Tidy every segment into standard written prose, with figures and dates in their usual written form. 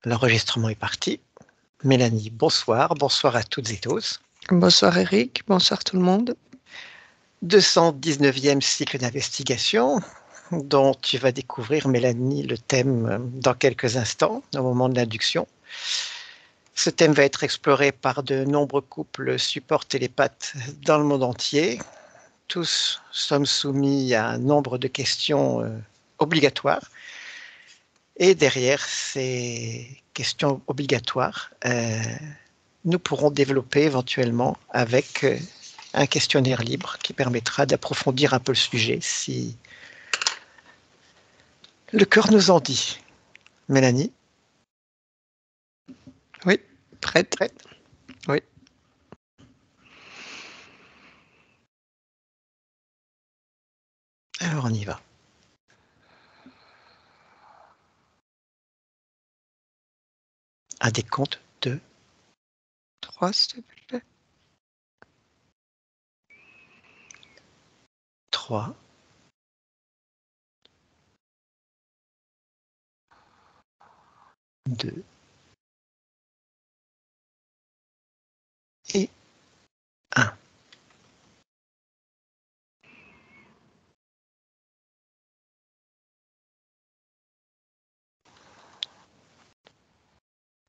L'enregistrement est parti. Mélanie, bonsoir. Bonsoir à toutes et tous. Bonsoir Eric, bonsoir tout le monde. 219e cycle d'investigation dont tu vas découvrir, Mélanie, le thème dans quelques instants, au moment de l'induction. Ce thème va être exploré par de nombreux couples support télépathes dans le monde entier. Tous sommes soumis à un nombre de questions obligatoires. Et derrière ces questions obligatoires, nous pourrons développer éventuellement avec un questionnaire libre qui permettra d'approfondir un peu le sujet si le cœur nous en dit. Mélanie? Oui, prête? Prête? Oui. Alors on y va. Un décompte de 3, s'il te plaît. 3, 2 et 1.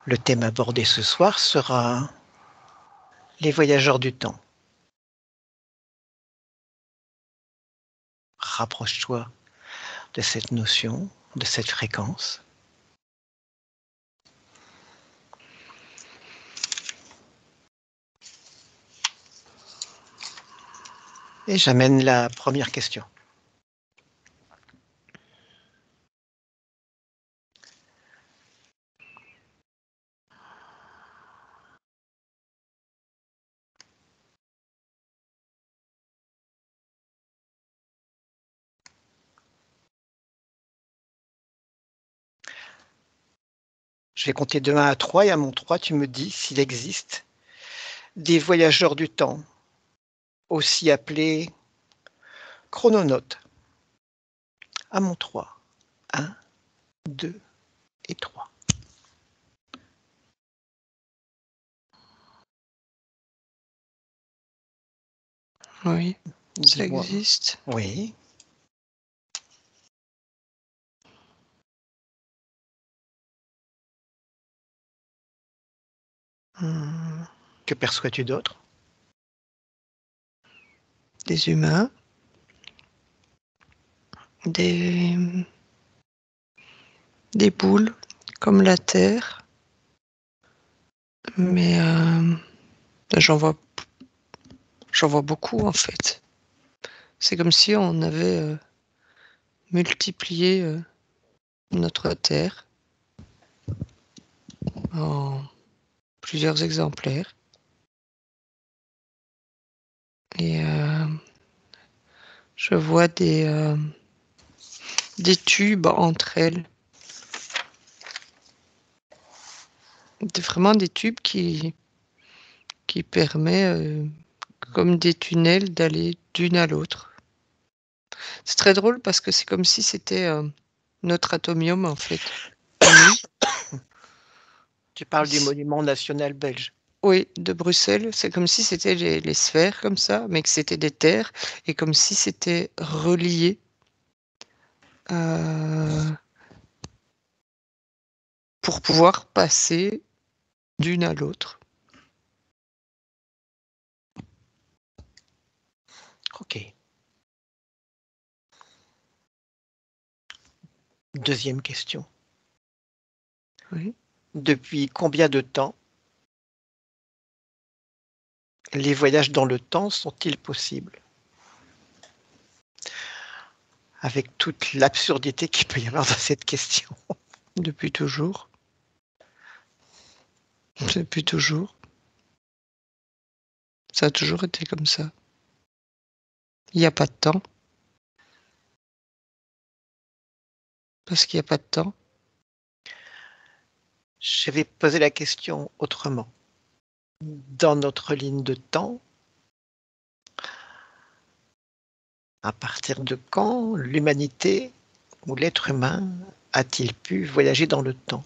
Le thème abordé ce soir sera les voyageurs du temps. Rapproche-toi de cette notion, de cette fréquence. Et j'amène la première question. Je vais compter de 1 à 3 et à mon 3, tu me dis s'il existe des voyageurs du temps, aussi appelés chrononautes. À mon 3. 1, 2 et 3. Oui, ça Dis-moi. existe. Oui. Que perçois-tu d'autre? Des humains, des boules comme la Terre, mais j'en vois beaucoup en fait. C'est comme si on avait multiplié notre Terre en plusieurs exemplaires. Et je vois des tubes entre elles. Vraiment des tubes qui permet, comme des tunnels, d'aller d'une à l'autre. C'est très drôle parce que c'est comme si c'était notre atomium en fait. Tu parles du monument national belge. Oui, de Bruxelles, c'est comme si c'était les sphères comme ça, mais que c'était des terres et comme si c'était relié pour pouvoir passer d'une à l'autre. Ok. Deuxième question. Oui. Depuis combien de temps les voyages dans le temps sont-ils possibles? Avec toute l'absurdité qu'il peut y avoir dans cette question. Depuis toujours. Depuis toujours. Ça a toujours été comme ça. Il n'y a pas de temps. Parce qu'il n'y a pas de temps. Je vais poser la question autrement. Dans notre ligne de temps, à partir de quand l'humanité ou l'être humain a-t-il pu voyager dans le temps?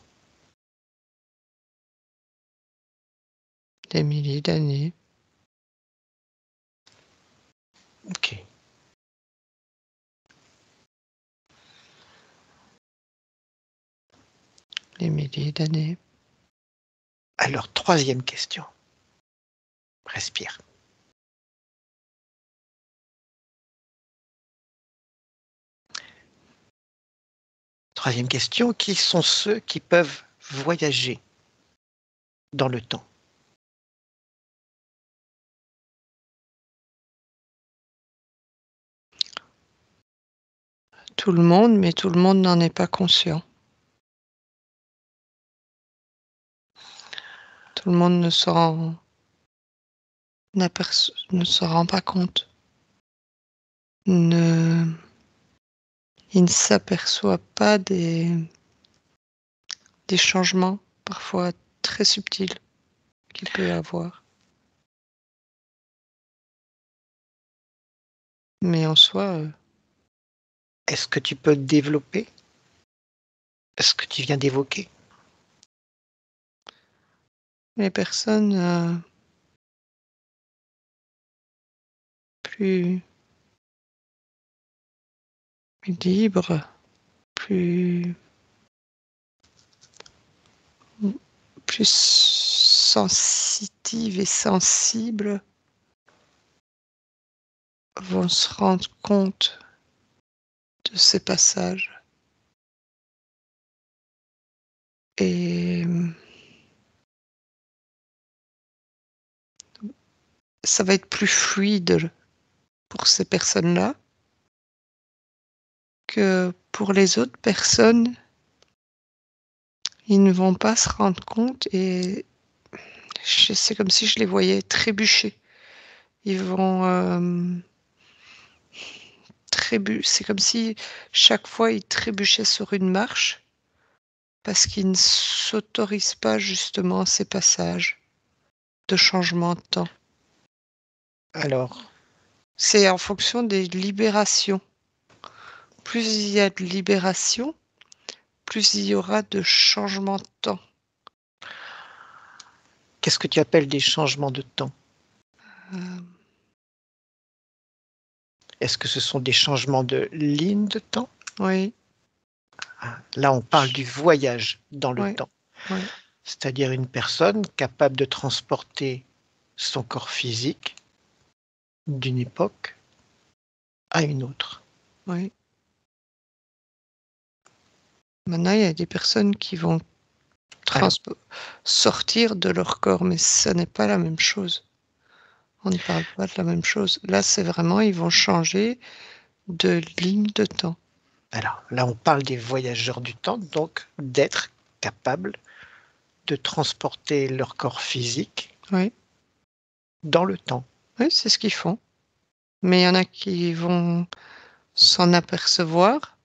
Des milliers d'années. Ok. Des milliers d'années. Alors, troisième question. Respire. Troisième question, qui sont ceux qui peuvent voyager dans le temps? Tout le monde, mais tout le monde n'en est pas conscient. Tout le monde ne s'en rend pas compte. Il ne s'aperçoit pas des changements, parfois très subtils, qu'il peut avoir. Mais en soi, Est-ce que tu peux développer ce que tu viens d'évoquer? les personnes plus libres, plus sensitives et sensibles vont se rendre compte de ces passages. Et ça va être plus fluide pour ces personnes-là que pour les autres personnes. Ils ne vont pas se rendre compte et c'est comme si je les voyais trébucher. Ils vont, c'est comme si chaque fois ils trébuchaient sur une marche parce qu'ils ne s'autorisent pas justement ces passages de changement de temps. Alors, C'est en fonction des libérations. Plus il y a de libération, plus il y aura de changement de temps. qu'est-ce que tu appelles des changements de temps? Heu, Est-ce que ce sont des changements de ligne de temps? oui, Ah, là, on parle du voyage dans le oui, temps, oui, c'est-à-dire une personne capable de transporter son corps physique d'une époque à une autre. oui. Maintenant, il y a des personnes qui vont Alors, sortir de leur corps, mais ce n'est pas la même chose. On ne parle pas de la même chose. Là, c'est vraiment, ils vont changer de ligne de temps. alors là, on parle des voyageurs du temps, donc d'être capables de transporter leur corps physique Oui, dans le temps. oui, c'est ce qu'ils font. Mais il y en a qui vont s'en apercevoir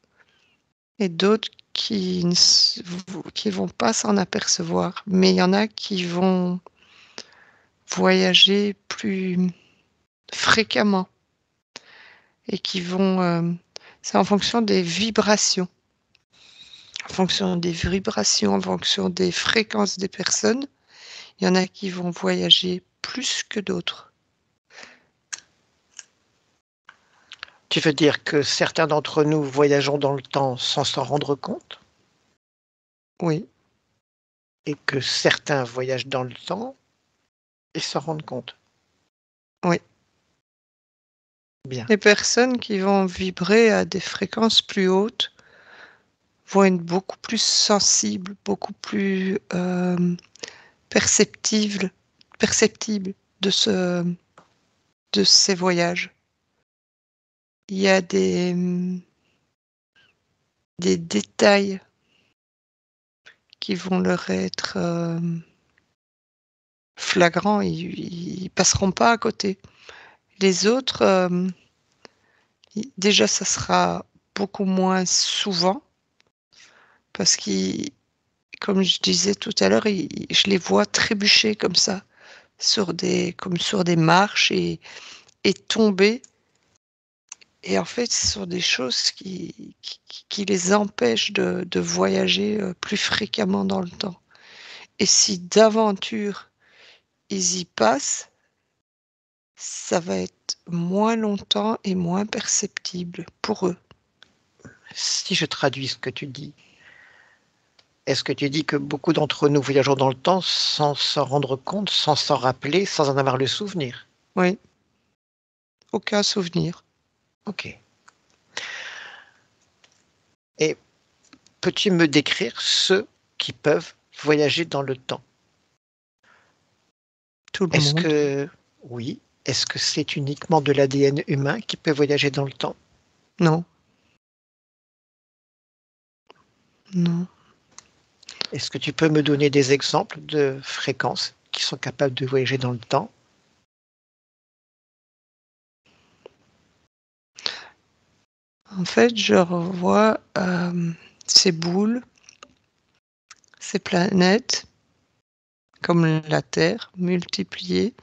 et d'autres qui vont pas s'en apercevoir. Mais il y en a qui vont voyager plus fréquemment et qui vont, c'est en fonction des vibrations. En fonction des vibrations, en fonction des fréquences des personnes, il y en a qui vont voyager plus que d'autres. Tu veux dire que certains d'entre nous voyageons dans le temps sans s'en rendre compte Oui, et que certains voyagent dans le temps et s'en rendent compte? oui. Bien. Les personnes qui vont vibrer à des fréquences plus hautes vont être beaucoup plus sensibles, beaucoup plus, perceptibles perceptibles de ces voyages. Il y a des détails qui vont leur être, flagrants, ils passeront pas à côté. Les autres, i déjà ça sera beaucoup moins souvent parce qu'ils comme je disais tout à l'heure, je les vois trébucher comme ça sur des marches et tomber et en fait, ce sont des choses qui les empêchent de voyager, plus fréquemment dans le temps et si d'aventure ils y passent, ça va être moins longtemps et moins perceptible pour eux. Si je traduis ce que tu dis, est-ce que tu dis que beaucoup d'entre nous voyageons dans le temps sans s'en rendre compte, sans s'en rappeler, sans en avoir le souvenir? Oui, aucun souvenir. Ok. Et peux-tu me décrire ceux qui peuvent voyager dans le temps? Tout le Est-ce monde. que oui, est-ce que c'est uniquement de l'ADN humain qui peut voyager dans le temps? Non, non. Est-ce que tu peux me donner des exemples de fréquences qui sont capables de voyager dans le temps? En fait, je revois ces boules, ces planètes, comme la Terre, multipliées.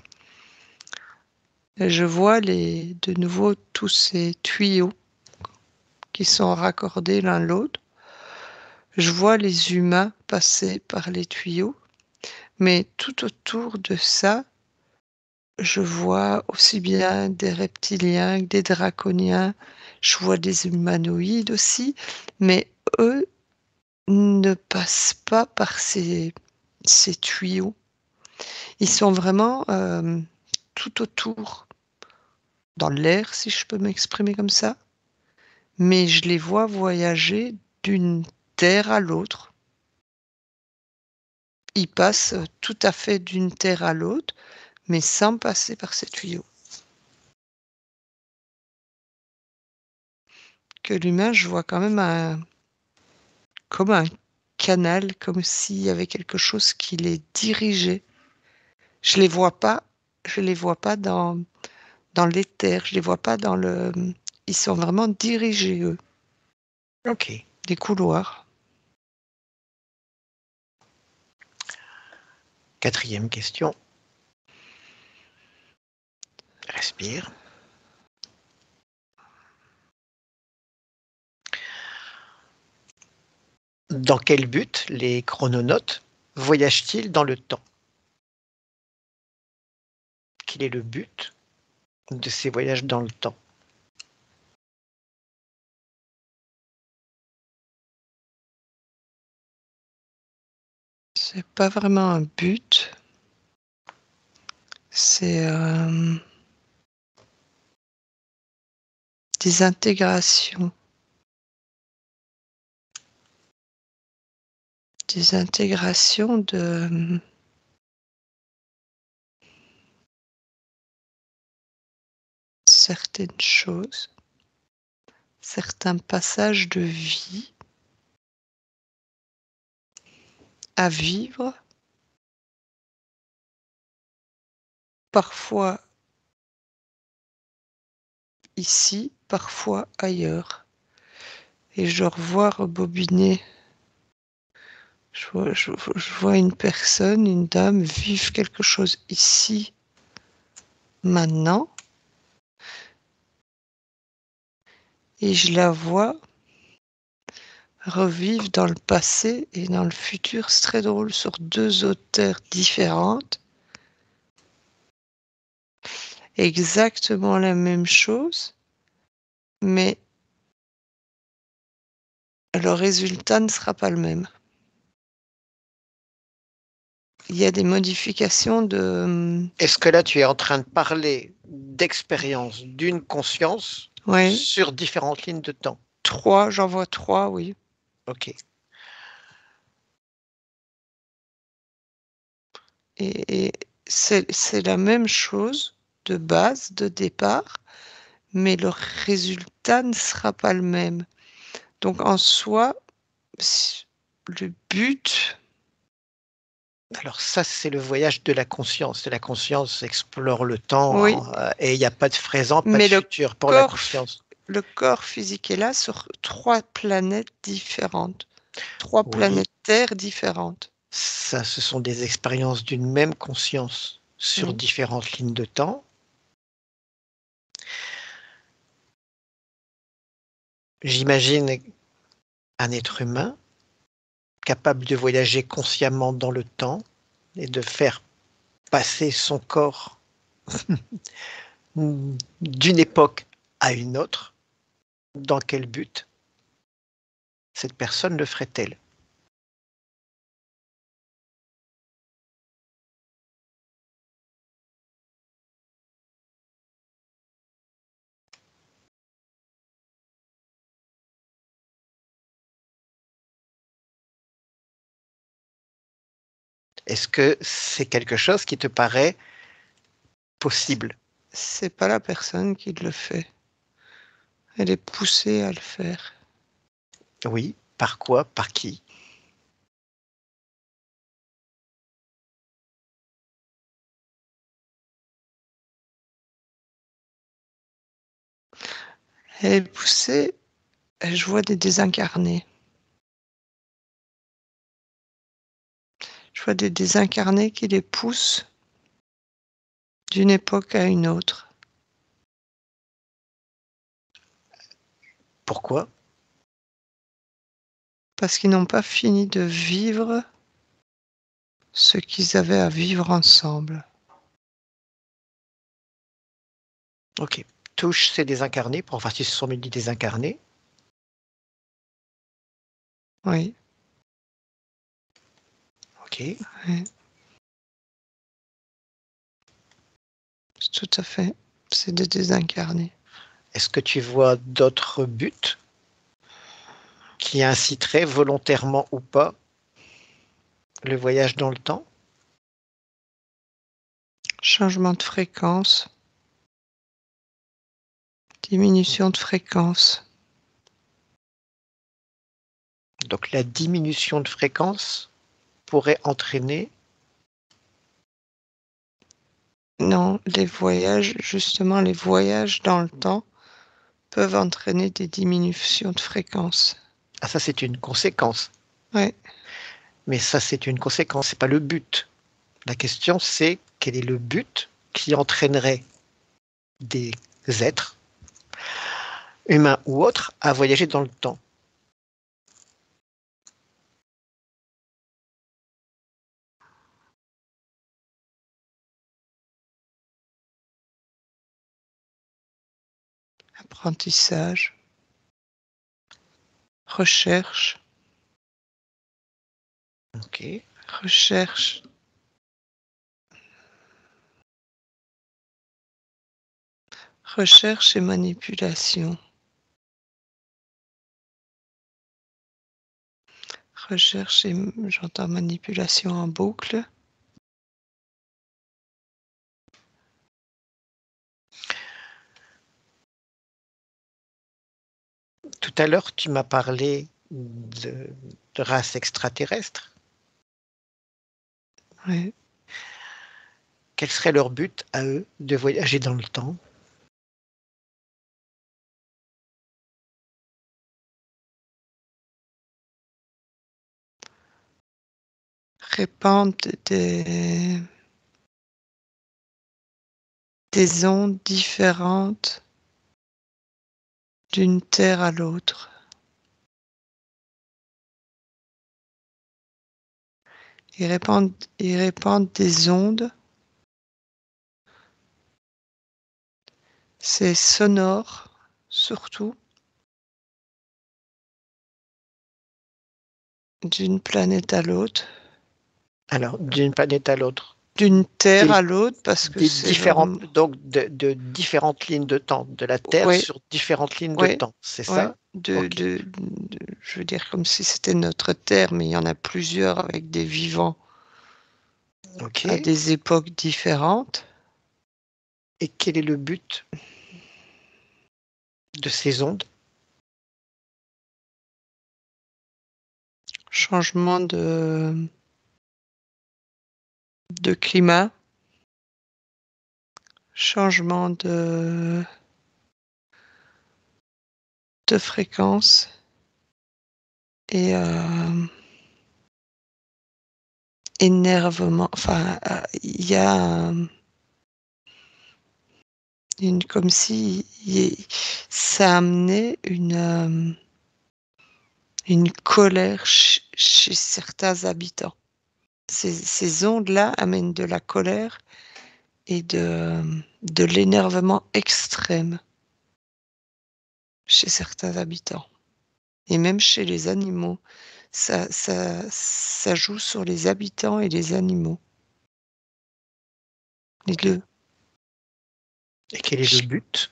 Et je vois de nouveau tous ces tuyaux qui sont raccordés l'un l'autre. Je vois les humains passer par les tuyaux, mais tout autour de ça, je vois aussi bien des reptiliens que des draconiens. Je vois des humanoïdes aussi, mais eux ne passent pas par ces tuyaux. Ils sont vraiment tout autour, dans l'air, si je peux m'exprimer comme ça, mais je les vois voyager d'une terre à l'autre. Ils passent tout à fait d'une terre à l'autre, mais sans passer par ces tuyaux. Que l'humain, je vois quand même comme un canal, comme s'il y avait quelque chose qui les dirigeait. Je les vois pas, je les vois pas dans l'éther, je les vois pas dans le. Ils sont vraiment dirigés, eux, Ok. des couloirs. Quatrième question. Respire. Dans quel but les chrononautes voyagent-ils dans le temps? Quel est le but de ces voyages dans le temps? C'est pas vraiment un but, c'est des intégrations. Des intégrations de certaines choses, certains passages de vie à vivre, parfois ici, parfois ailleurs. Et je revois rebobiner. Je vois une personne, une dame, vivre quelque chose ici, maintenant, et je la vois revivre dans le passé et dans le futur. C'est très drôle, sur deux autres terres différentes. Exactement la même chose, mais le résultat ne sera pas le même. Il y a des modifications de. Est-ce que là, tu es en train de parler d'expérience d'une conscience Ouais, sur différentes lignes de temps? trois, j'en vois trois, oui. Ok. Et c'est la même chose de base, de départ, mais le résultat ne sera pas le même. Donc en soi, le but, Alors ça, c'est le voyage de la conscience. La conscience explore le oui, temps et il n'y a pas de présent, pas de mais futur pour la corps, conscience. le corps physique est là sur trois planètes différentes, trois Oui, planètes Terre différentes. ça, ce sont des expériences d'une même conscience sur Mm. différentes lignes de temps. J'imagine un être humain capable de voyager consciemment dans le temps et de faire passer son corps d'une époque à une autre, dans quel but cette personne le ferait-elle? Est-ce que c'est quelque chose qui te paraît possible? C'est pas la personne qui le fait. Elle est poussée à le faire. Oui, par quoi? Par qui? Elle est poussée, je vois des désincarnés. Je vois des désincarnés qui les poussent d'une époque à une autre. Pourquoi? Parce qu'ils n'ont pas fini de vivre ce qu'ils avaient à vivre ensemble. OK. Touche ces désincarnés, pour voir si ce sont bien des désincarnés. Oui, OK. oui, tout à fait. C'est des désincarnés. Est-ce que tu vois d'autres buts qui inciteraient volontairement ou pas le voyage dans le temps? Changement de fréquence, diminution de fréquence. Donc la diminution de fréquence pourrait entraîner. Non, les voyages, justement, les voyages dans le temps peuvent entraîner des diminutions de fréquence. Ah, ça c'est une conséquence. Ouais. Mais ça c'est une conséquence, c'est pas le but. La question c'est quel est le but qui entraînerait des êtres, humains ou autres, à voyager dans le temps? Apprentissage, recherche, OK. recherche, recherche et manipulation. Recherche et j'entends manipulation en boucle. Tout à l'heure, tu m'as parlé de races extraterrestres. Ouais. Quel serait leur but à eux de voyager dans le temps? Répandre des ondes différentes d'une terre à l'autre. Ils répandent des ondes. C'est sonore, surtout, d'une planète à l'autre, Alors, d'une planète à l'autre, d'une terre des, à l'autre, parce que des c'est différentes, vraiment. donc de différentes lignes de temps, de la Terre Oui, sur différentes lignes de oui, temps, c'est oui. ça? Ok, Je veux dire comme si c'était notre terre, mais il y en a plusieurs avec des vivants à ok. des époques différentes. Et quel est le but de ces ondes? Changement de climat, changement de fréquence et énervement. Enfin, il y a comme si ça amenait une colère chez certains habitants. Ces ondes-là amènent de la colère et de l'énervement extrême chez certains habitants et même chez les animaux. Ça joue sur les habitants et les animaux, les Ok. 2. Et quel est le but?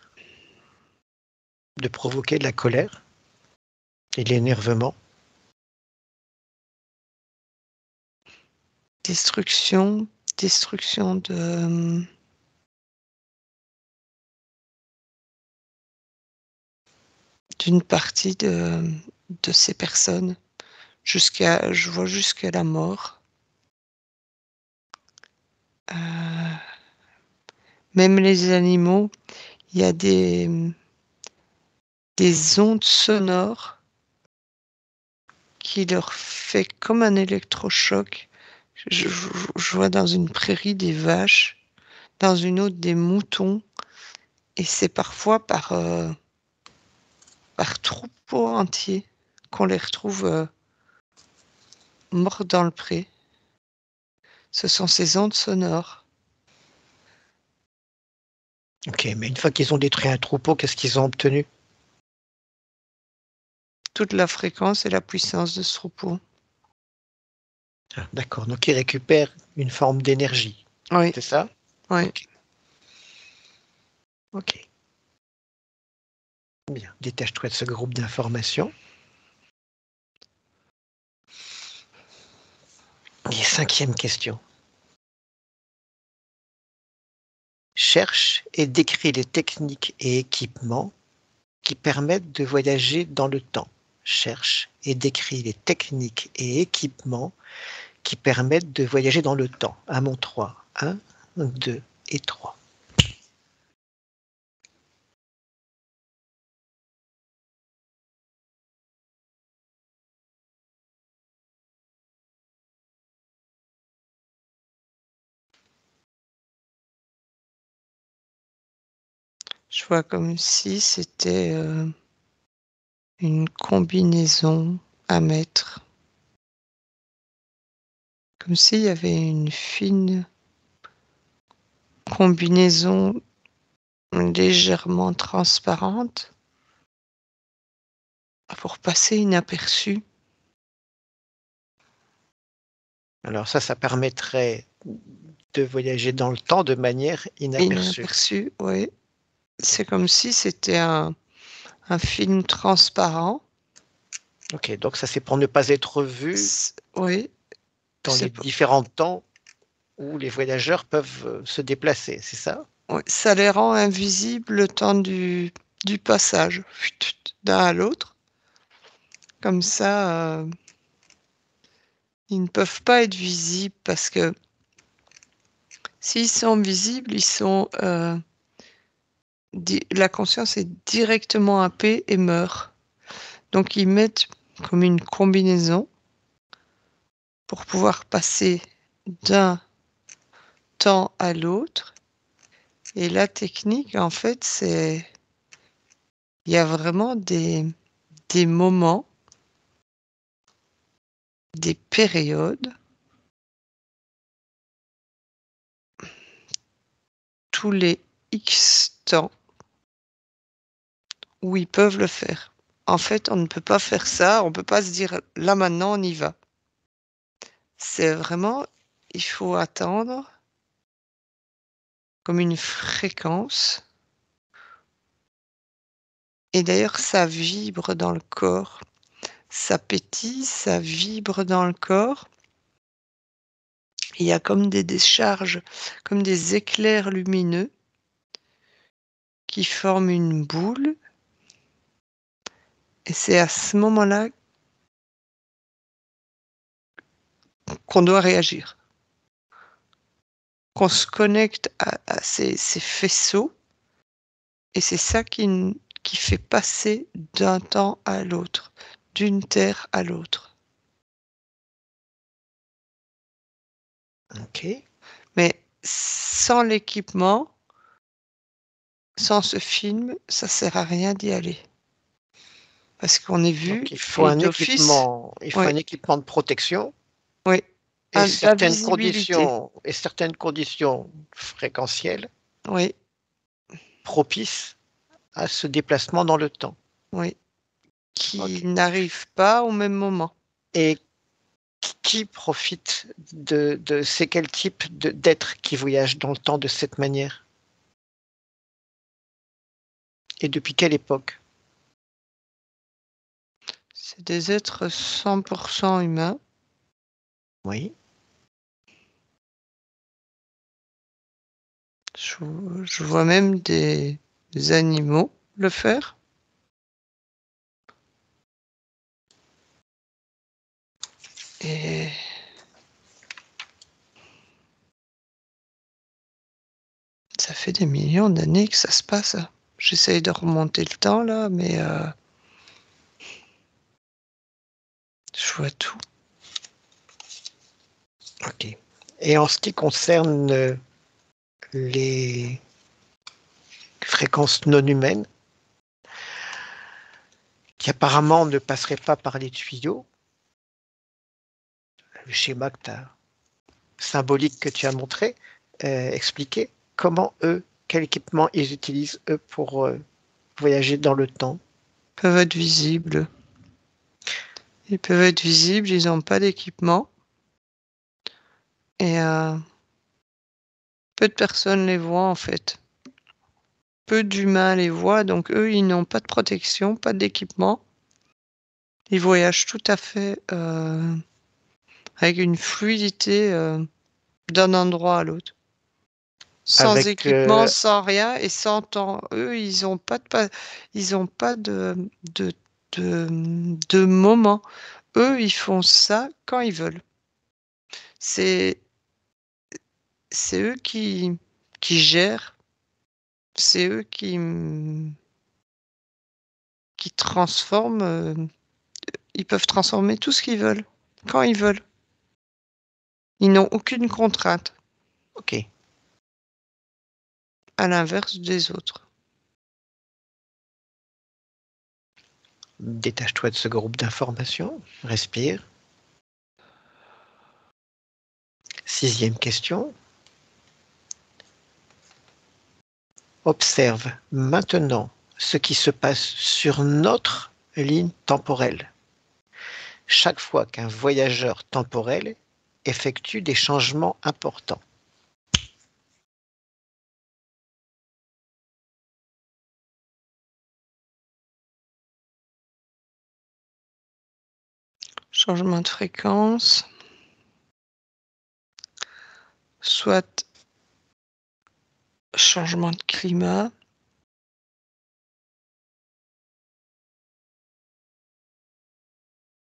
De provoquer de la colère et de l'énervement. Destruction d'une partie de ces personnes je vois jusqu'à la mort. Même les animaux, il y a des ondes sonores qui leur fait comme un électrochoc. Je vois dans une prairie des vaches, dans une autre des moutons, et c'est parfois par troupeau entier qu'on les retrouve morts dans le pré. Ce sont ces ondes sonores. Ok, mais une fois qu'ils ont détruit un troupeau, qu'est-ce qu'ils ont obtenu? Toute la fréquence et la puissance de ce troupeau. Ah, d'accord, donc ils récupèrent une forme d'énergie, Oui, c'est ça? oui. Ok, ok. Bien, détache-toi de ce groupe d'informations. Et 5e question. Cherche et décris les techniques et équipements qui permettent de voyager dans le temps. Cherche et décris les techniques et équipements qui permettent de voyager dans le temps. À mon 3. 1, 2 et 3. Je vois comme si c'était une combinaison à mettre. Comme s'il y avait une fine combinaison légèrement transparente pour passer inaperçu. Alors ça permettrait de voyager dans le temps de manière inaperçue. Inaperçu, oui. C'est comme si c'était un film transparent. Ok, donc ça c'est pour ne pas être vu Oui, dans les différents temps où les voyageurs peuvent se déplacer, c'est ça? oui, ça les rend invisibles le temps du passage d'un à l'autre. Comme ça, ils ne peuvent pas être visibles parce que s'ils sont visibles, la conscience est directement happée et meurt. Donc ils mettent comme une combinaison pour pouvoir passer d'un temps à l'autre. Et la technique, en fait, il y a vraiment des moments, des périodes, tous les X temps où ils peuvent le faire. En fait, on ne peut pas faire ça, on ne peut pas se dire là maintenant on y va. C'est vraiment, il faut attendre comme une fréquence. Et d'ailleurs, ça vibre dans le corps. Ça pétille, ça vibre dans le corps. Il y a comme des décharges, comme des éclairs lumineux qui forment une boule. Et c'est à ce moment-là qu'on doit réagir, qu'on se connecte à ces faisceaux. Et c'est ça qui fait passer d'un temps à l'autre, d'une terre à l'autre. Ok. Mais sans l'équipement, sans ce film, ça sert à rien d'y aller. Parce qu'on est vu Donc il faut et un d'office. équipement, il faut Oui, un équipement de protection oui, La visibilité. Et certaines conditions fréquentielles Oui, propices à ce déplacement dans le temps. oui. Qui Ok. n'arrivent pas au même moment. Et qui profite c'est quel type d'être qui voyage dans le temps de cette manière? Et depuis quelle époque? C'est des êtres 100% humains. Oui. Je vois même des animaux le faire. Et ça fait des millions d'années que ça se passe. J'essaye de remonter le temps là, mais je vois tout. Ok. Et en ce qui concerne les fréquences non humaines, qui apparemment ne passeraient pas par les tuyaux, le schéma symbolique que tu as montré, expliqué, comment eux, quel équipement ils utilisent eux pour voyager dans le temps. Peuvent être visibles. Ils peuvent être visibles, ils n'ont pas d'équipement. Et peu de personnes les voient en fait. Peu d'humains les voient, donc eux, ils n'ont pas de protection, pas d'équipement. Ils voyagent tout à fait avec une fluidité d'un endroit à l'autre. Sans Avec, équipement, sans rien et sans temps. Eux, ils n'ont pas de, de moment. Eux, ils font ça quand ils veulent. C'est c'est eux qui gèrent, c'est eux qui transforment. Ils peuvent transformer tout ce qu'ils veulent, quand ils veulent. Ils n'ont aucune contrainte, ok, à l'inverse des autres. détache-toi de ce groupe d'informations, respire. 6e question. Observe maintenant ce qui se passe sur notre ligne temporelle. Chaque fois qu'un voyageur temporel effectue des changements importants. Changement de fréquence, soit changement de climat,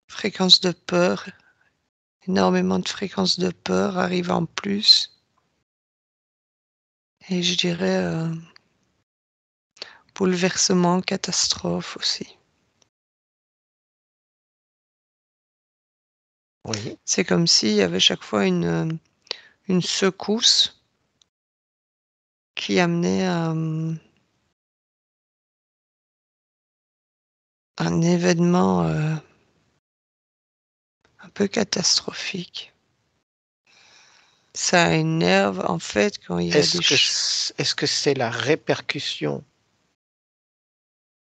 fréquence de peur, énormément de fréquences de peur arrivent en plus. Et je dirais bouleversement, catastrophe aussi. Oui, C'est comme s'il y avait chaque fois une secousse qui amenait un événement un peu catastrophique. Ça énerve en fait quand il y a des est-ce que c'est la répercussion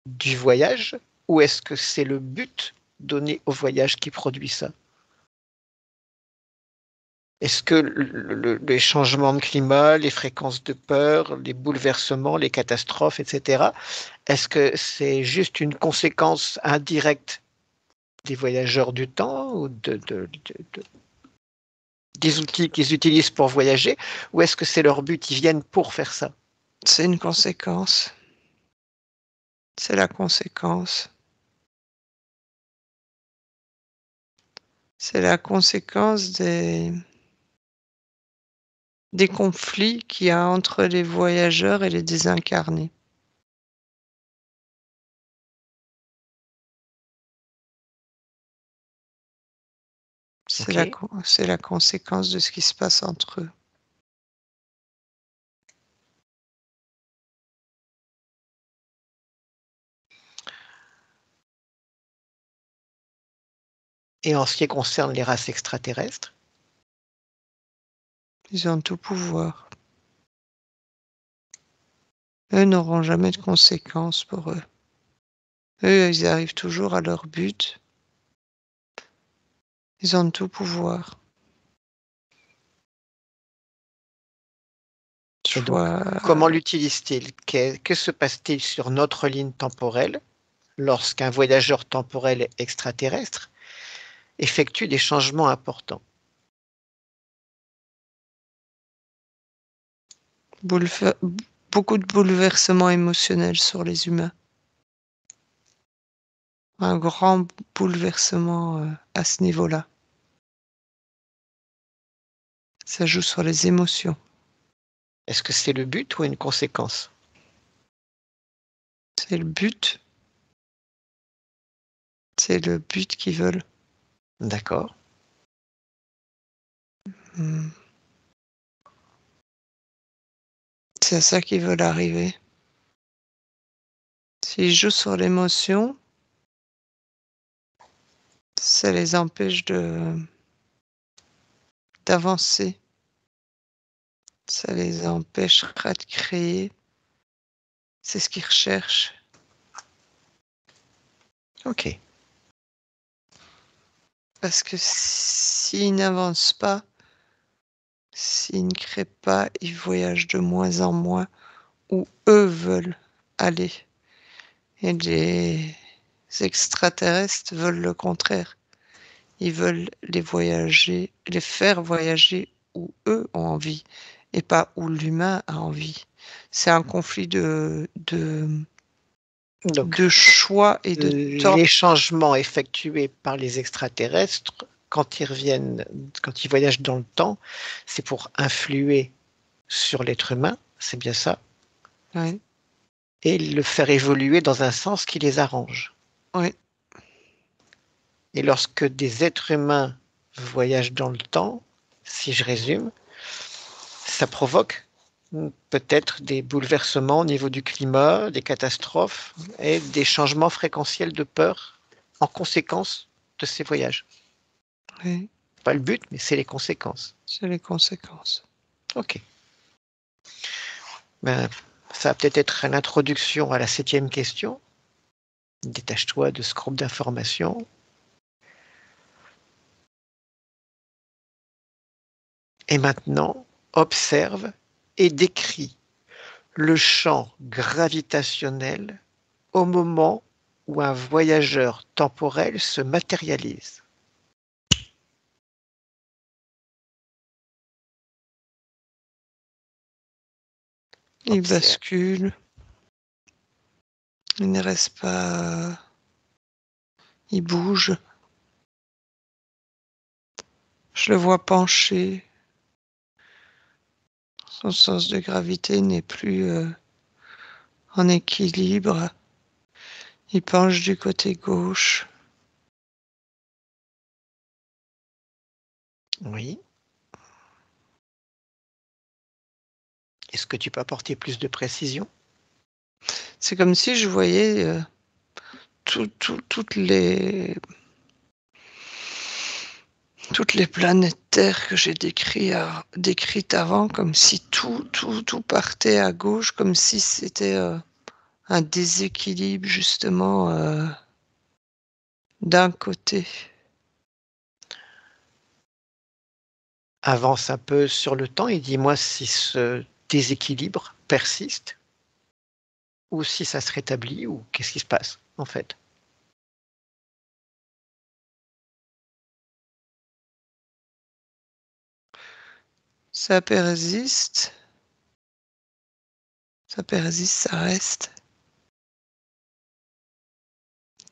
du voyage ou est-ce que c'est le but donné au voyage qui produit ça? Est-ce que les changements de climat, les fréquences de peur, les bouleversements, les catastrophes, etc., est-ce que c'est juste une conséquence indirecte des voyageurs du temps ou des outils qu'ils utilisent pour voyager, ou est-ce que c'est leur but, ils viennent pour faire ça? c'est une conséquence. C'est la conséquence. C'est la conséquence des conflits qu'il y a entre les voyageurs et les désincarnés. Ok. C'est la conséquence de ce qui se passe entre eux. Et en ce qui concerne les races extraterrestres? Ils ont tout pouvoir. Eux n'auront jamais de conséquences pour eux. Eux, ils arrivent toujours à leur but. Ils ont tout pouvoir. Et Je donc, vois. comment l'utilise-t-il? Que se passe-t-il sur notre ligne temporelle lorsqu'un voyageur temporel extraterrestre effectue des changements importants? Boulever- Beaucoup de bouleversements émotionnels sur les humains. Un grand bouleversement à ce niveau-là. Ça joue sur les émotions. Est-ce que c'est le but ou une conséquence? C'est le but. C'est le but qu'ils veulent. D'accord. Hmm. C'est à ça qu'ils veulent arriver. S'ils jouent sur l'émotion, ça les empêche d'avancer. Ça les empêchera de créer. C'est ce qu'ils recherchent. Ok. Parce que s'ils n'avancent pas, s'ils ne créent pas, ils voyagent de moins en moins où eux veulent aller. Et les extraterrestres veulent le contraire. Ils veulent les faire voyager où eux ont envie et pas où l'humain a envie. C'est un conflit Donc, de choix et de temps. les changements effectués par les extraterrestres, quand ils reviennent, quand ils voyagent dans le temps, c'est pour influer sur l'être humain, c'est bien ça, Oui, et le faire évoluer dans un sens qui les arrange. oui, Et lorsque des êtres humains voyagent dans le temps, si je résume, ça provoque peut-être des bouleversements au niveau du climat, des catastrophes et des changements fréquentiels de peur en conséquence de ces voyages. oui. Pas le but, mais c'est les conséquences. C'est les conséquences. Ok. Ben, ça va peut-être être l'introduction à la 7e question. Détache-toi de ce groupe d'informations. Et maintenant, observe et décris le champ gravitationnel au moment où un voyageur temporel se matérialise. Il Observe. bascule. Il ne reste pas. Il bouge. Je le vois pencher. Son sens de gravité n'est plus en équilibre. Il penche du côté gauche. Oui. Est-ce que tu peux apporter plus de précision? C'est comme si je voyais toutes les planètes Terre que j'ai décrites avant, comme si tout partait à gauche, comme si c'était un déséquilibre justement d'un côté. Avance un peu sur le temps et dis-moi si ce déséquilibre persiste ou si ça se rétablit ou qu'est-ce qui se passe en fait. Ça persiste, ça reste.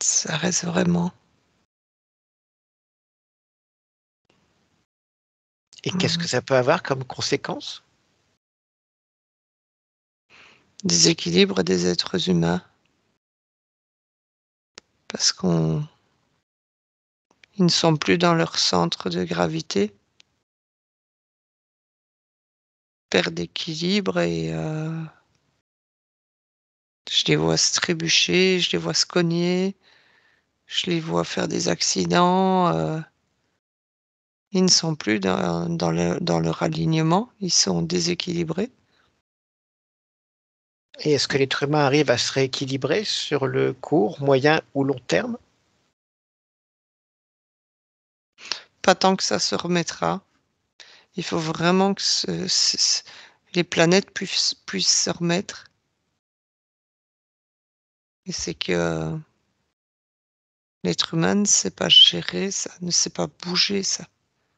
Ça reste vraiment. Et qu'est-ce que ça peut avoir comme conséquence? Déséquilibre des êtres humains. Parce qu'ils ne sont plus dans leur centre de gravité, perdent d'équilibre et je les vois se trébucher, je les vois se cogner, je les vois faire des accidents. Ils ne sont plus dans leur alignement, ils sont déséquilibrés. Et est-ce que l'être humain arrive à se rééquilibrer sur le court, moyen ou long terme? Pas tant que ça se remettra. Il faut vraiment que les planètes puissent se remettre. Et c'est que l'être humain ne sait pas gérer ça, ne sait pas bouger ça.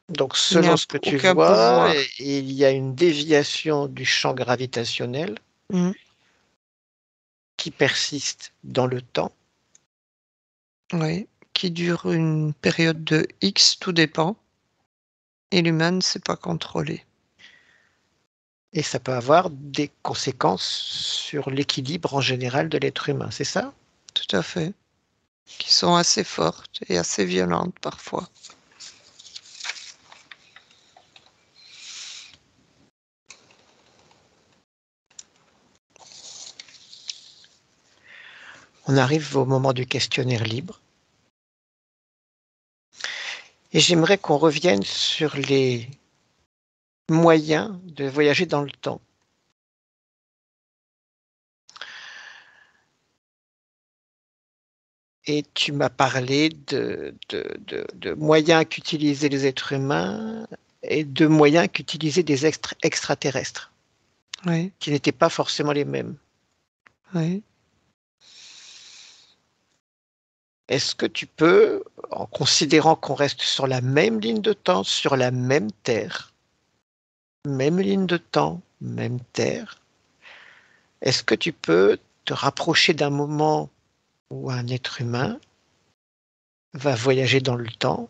Donc, Il selon n'a ce que tu aucun vois, pouvoir. il y a une déviation du champ gravitationnel Mmh. qui persiste dans le temps. Oui, qui dure une période de X, tout dépend, et l'humain ne sait pas contrôler. Et ça peut avoir des conséquences sur l'équilibre en général de l'être humain, c'est ça? Tout à fait. Qui sont assez fortes et assez violentes parfois. On arrive au moment du questionnaire libre. Et j'aimerais qu'on revienne sur les moyens de voyager dans le temps. Et tu m'as parlé de moyens qu'utilisaient les êtres humains et de moyens qu'utilisaient des extraterrestres, Oui, qui n'étaient pas forcément les mêmes. oui. Est-ce que tu peux, en considérant qu'on reste sur la même ligne de temps, sur la même Terre, même ligne de temps, même Terre, est-ce que tu peux te rapprocher d'un moment où un être humain va voyager dans le temps,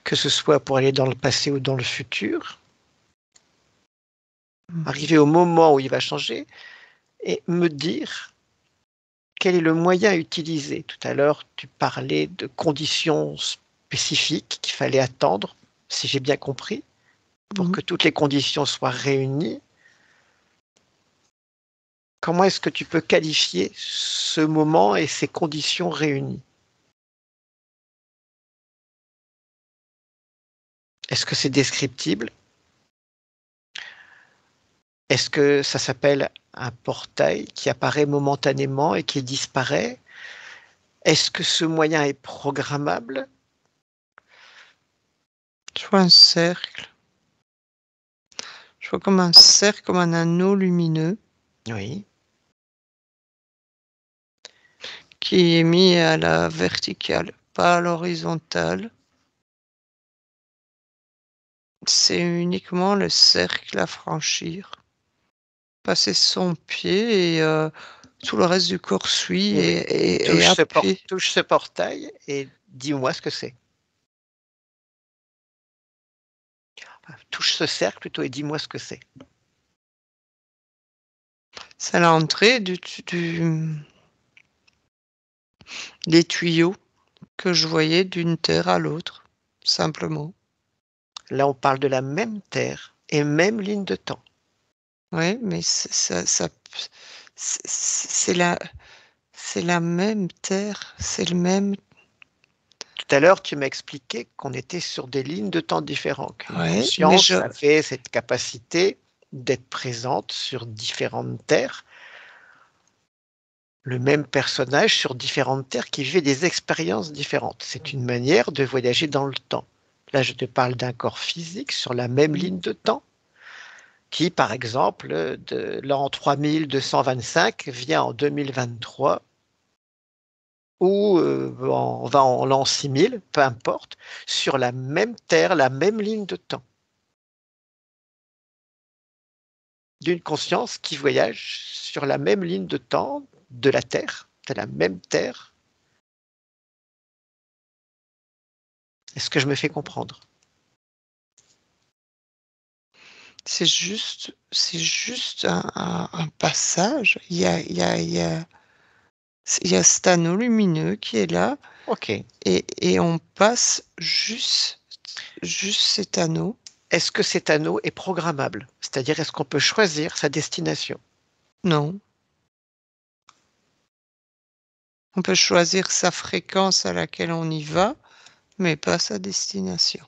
que ce soit pour aller dans le passé ou dans le futur, Mmh. arriver au moment où il va changer et me dire quel est le moyen utilisé. Tout à l'heure, tu parlais de conditions spécifiques qu'il fallait attendre, si j'ai bien compris, pour Mmh. que toutes les conditions soient réunies. Comment est-ce que tu peux qualifier ce moment et ces conditions réunies? Est-ce que c'est descriptible? Est-ce que ça s'appelle un portail qui apparaît momentanément et qui disparaît? Est-ce que ce moyen est programmable? Je vois un cercle. Je vois comme un cercle, comme un anneau lumineux Oui. qui est mis à la verticale, pas à l'horizontale. C'est uniquement le cercle à franchir. Passer son pied et tout le reste du corps suit Eh bien, et appuie. touche ce portail et dis-moi ce que c'est. Enfin, touche ce cercle plutôt et dis-moi ce que c'est. C'est l'entrée des tuyaux que je voyais d'une terre à l'autre, simplement. Là, on parle de la même Terre et même ligne de temps. Oui, mais c'est la même terre, c'est le même. Tout à l'heure, tu m'as expliqué qu'on était sur des lignes de temps différentes, qu'une Ouais, mais conscience avait cette capacité d'être présente sur différentes terres, le même personnage sur différentes terres qui vivait des expériences différentes. C'est une manière de voyager dans le temps. Là, je te parle d'un corps physique sur la même mmh, ligne de temps qui, par exemple, de l'an 3225 vient en 2023 ou on va en l'an 6000, peu importe, sur la même terre, la même ligne de temps, d'une conscience qui voyage sur la même ligne de temps de la Terre, de la même Terre. Est-ce que je me fais comprendre? c'est juste un passage. Il y a cet anneau lumineux qui est là Ok. et on passe juste cet anneau. Est-ce que cet anneau est programmable? C'est-à-dire, est-ce qu'on peut choisir sa destination? Non, on peut choisir sa fréquence à laquelle on y va, mais pas sa destination.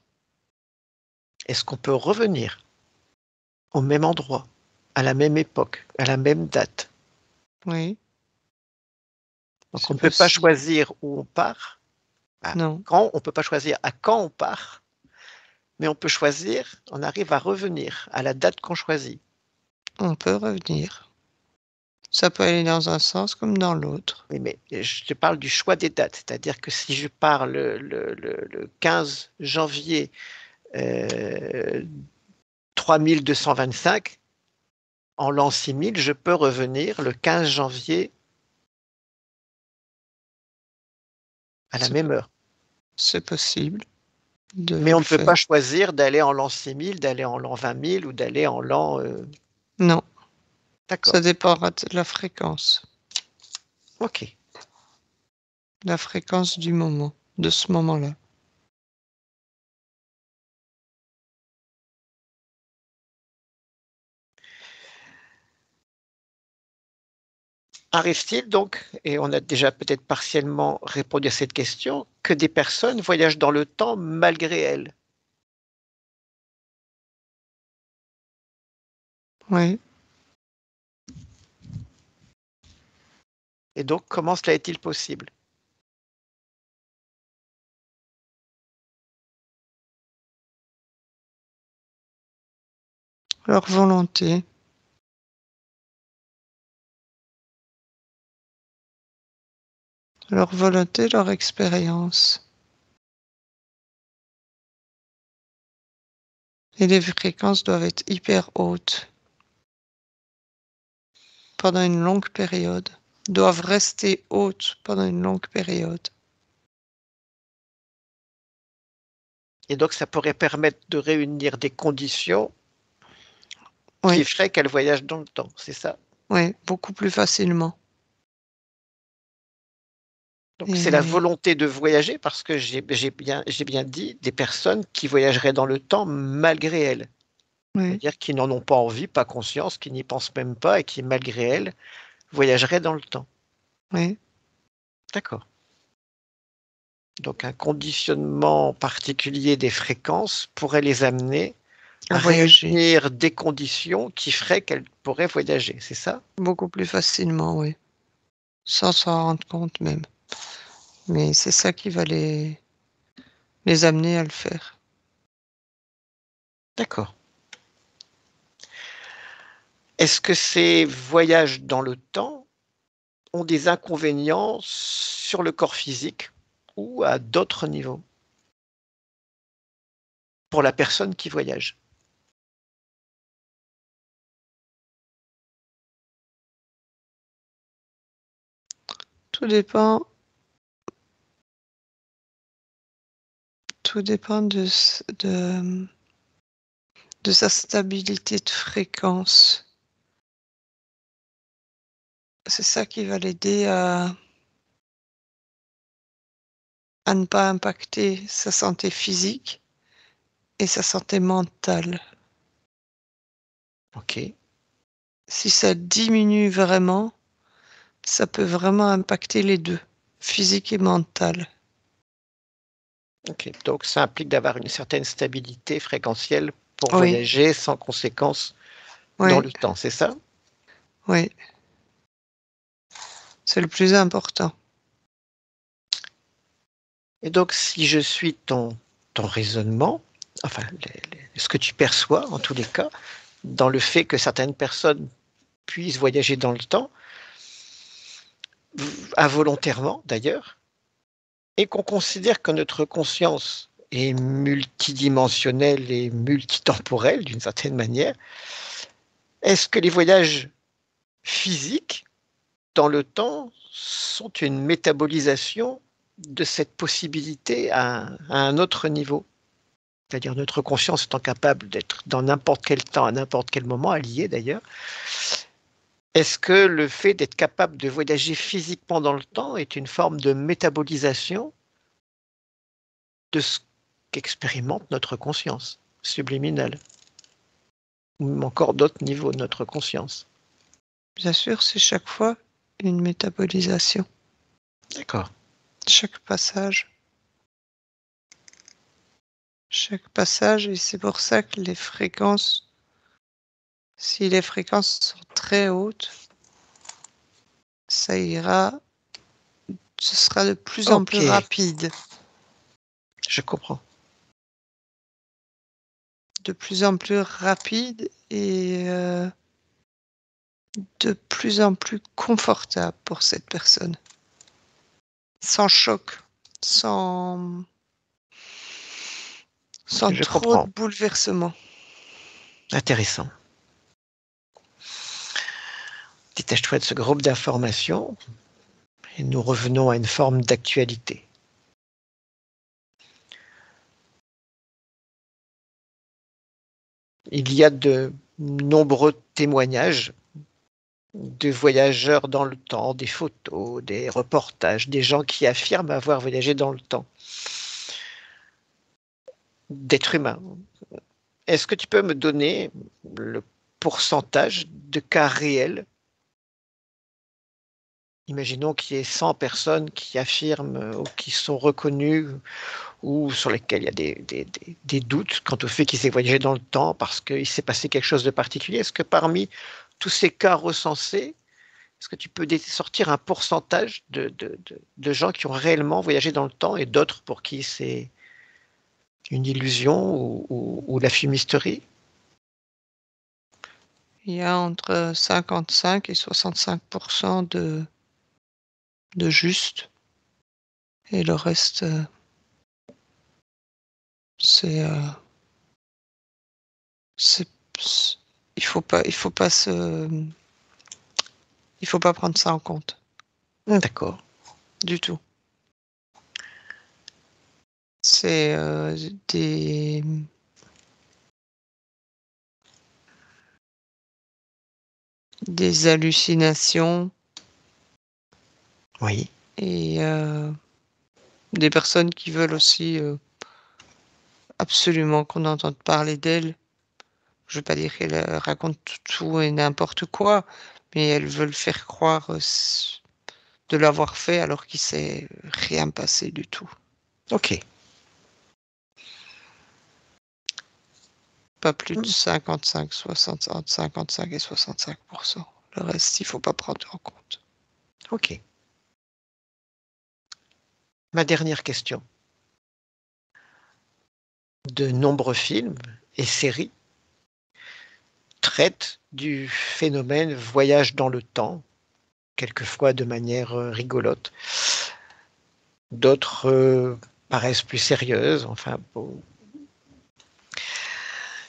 est-ce qu'on peut revenir au même endroit, à la même époque, à la même date? Oui, Donc on c'est ne peut pas possible. choisir où on part, Non, quand, on peut pas choisir à quand on part, mais on peut choisir, on arrive à revenir à la date qu'on choisit. on peut revenir. Ça peut aller dans un sens comme dans l'autre. Oui, mais je te parle du choix des dates, c'est-à-dire que si je pars le 15 janvier 3225, en l'an 6000, je peux revenir le 15 janvier à la C'est même heure. c'est possible de Mais on le ne peut faire. pas choisir d'aller en l'an 6000, d'aller en l'an 20 000 ou d'aller en l'an... Non, ça D'accord, dépendra de la fréquence. ok. La fréquence du moment, de ce moment-là. Arrive-t-il donc, et on a déjà peut-être partiellement répondu à cette question, que des personnes voyagent dans le temps malgré elles? Oui. Et donc, comment cela est-il possible? Leur volonté, leur expérience. Et les fréquences doivent être hyper hautes pendant une longue période, doivent rester hautes pendant une longue période. Et donc, ça pourrait permettre de réunir des conditions qui Oui, feraient qu'elles voyagent dans le temps, c'est ça? oui, beaucoup plus facilement. Donc, c'est la Et volonté de voyager, parce que j'ai bien dit des personnes qui voyageraient dans le temps malgré elles. oui, C'est-à-dire qui n'en ont pas envie, pas conscience, qui n'y pensent même pas et qui, malgré elles, voyageraient dans le temps. oui, D'accord. Donc un conditionnement particulier des fréquences pourrait les amener à à voyager réunir des conditions qui feraient qu'elles pourraient voyager, c'est ça? beaucoup plus facilement, oui, sans s'en rendre compte même. Mais c'est ça qui va les amener à le faire. D'accord. Est-ce que ces voyages dans le temps ont des inconvénients sur le corps physique ou à d'autres niveaux pour la personne qui voyage? Tout dépend, tout dépend de sa stabilité de fréquence. C'est ça qui va l'aider à ne pas impacter sa santé physique et sa santé mentale. OK, Si ça diminue vraiment, ça peut vraiment impacter les 2, physique et mental. OK. Donc ça implique d'avoir une certaine stabilité fréquentielle pour Oui, voyager sans conséquence dans oui, le temps, c'est ça? oui, c'est le plus important. Et donc si je suis ton raisonnement, enfin ce que tu perçois en tous les cas, dans le fait que certaines personnes puissent voyager dans le temps, involontairement d'ailleurs, et qu'on considère que notre conscience est multidimensionnelle et multitemporelle d'une certaine manière, est-ce que les voyages physiques dans le temps sont une métabolisation de cette possibilité à un autre niveau? C'est-à-dire notre conscience étant capable d'être dans n'importe quel temps, à n'importe quel moment, alliée d'ailleurs. Est-ce que le fait d'être capable de voyager physiquement dans le temps est une forme de métabolisation de ce qu'expérimente notre conscience subliminale, ou encore d'autres niveaux de notre conscience? Bien sûr, c'est chaque fois une métabolisation, D'accord. chaque passage, chaque passage, et c'est pour ça que les fréquences, si les fréquences sont très hautes, ça ira, ce sera de plus en plus Ok, rapide. je comprends. De plus en plus rapide et de plus en plus confortable pour cette personne. Sans choc, sans, sans Je trop de comprends. bouleversement. Intéressant. Détache-toi de ce groupe d'informations et nous revenons à une forme d'actualité. Il y a de nombreux témoignages de voyageurs dans le temps, des photos, des reportages, des gens qui affirment avoir voyagé dans le temps, d'êtres humains. Est-ce que tu peux me donner le pourcentage de cas réels? Imaginons qu'il y ait 100 personnes qui affirment ou qui sont reconnues ou sur lesquelles il y a des doutes quant au fait qu'ils aient voyagé dans le temps parce qu'il s'est passé quelque chose de particulier. Est-ce que parmi tous ces cas recensés, est-ce que tu peux sortir un pourcentage de gens qui ont réellement voyagé dans le temps et d'autres pour qui c'est une illusion ou la fumisterie? Il y a entre 55 et 65% de juste, et le reste, c'est, c'est, il faut pas il faut pas prendre ça en compte D'accord. du tout. C'est des hallucinations Oui. et des personnes qui veulent aussi absolument qu'on entende parler d'elles. Je veux pas dire qu'elles racontent tout et n'importe quoi, mais elles veulent faire croire de l'avoir fait alors qu'il s'est rien passé du tout. Ok. Pas plus de 55, 60, entre 55 et 65%. Le reste, il faut pas prendre en compte. Ok. Ma dernière question. De nombreux films et séries traitent du phénomène voyage dans le temps, quelquefois de manière rigolote. D'autres paraissent plus sérieuses. Enfin, bon.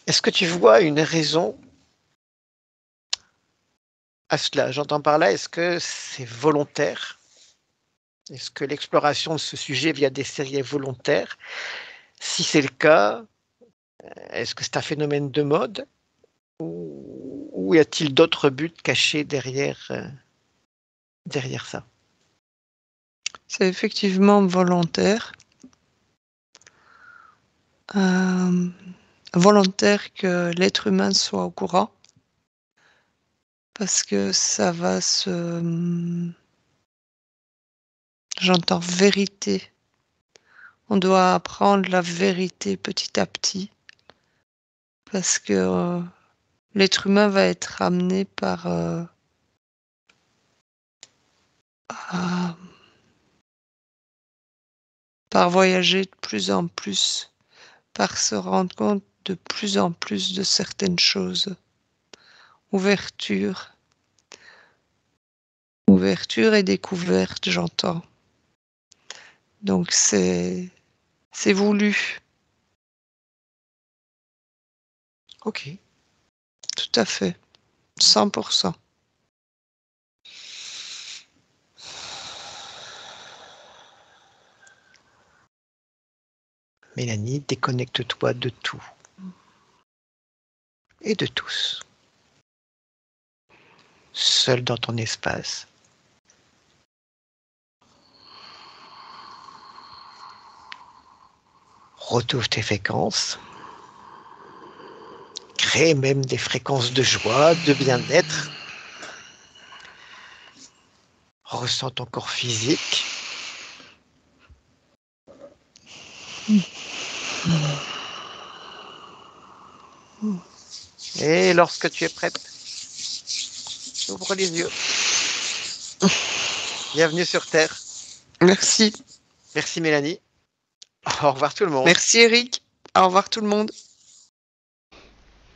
Est-ce que tu vois une raison à cela? J'entends par là, est-ce que c'est volontaire? Est-ce que l'exploration de ce sujet via des séries est volontaire? Si c'est le cas, est-ce que c'est un phénomène de mode? Ou y a-t-il d'autres buts cachés derrière ça? C'est effectivement volontaire. Euh, Volontaire que l'être humain soit au courant, parce que ça va j'entends vérité. On doit apprendre la vérité petit à petit, parce que l'être humain va être amené à par voyager de plus en plus, par se rendre compte de plus en plus de certaines choses. Ouverture, ouverture et découverte, j'entends. Donc c'est voulu, Ok. tout à fait, 100%. Mélanie, déconnecte-toi de tout et de tous. Seul dans ton espace. Retrouve tes fréquences. Crée même des fréquences de joie, de bien-être. Ressens ton corps physique. Et lorsque tu es prête, ouvre les yeux. Bienvenue sur Terre. Merci. Merci Mélanie. Au revoir tout le monde. Merci Eric. Au revoir tout le monde.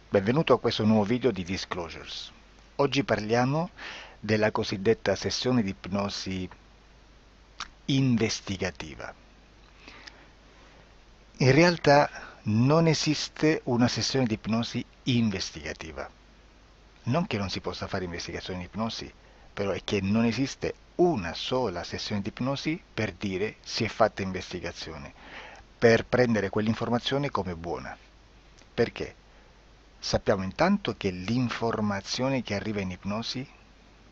Benvenuto a questo nuovo video di Disclosures. Oggi parliamo della cosiddetta sessione di ipnosi investigativa. In realtà non esiste una sessione di ipnosi investigativa. Non che non si possa fare investigazione di ipnosi, però è che non esiste una sola sessione di ipnosi per dire si è fatta investigazione, per prendere quell'informazione come buona. Perché? Sappiamo intanto che l'informazione che arriva in ipnosi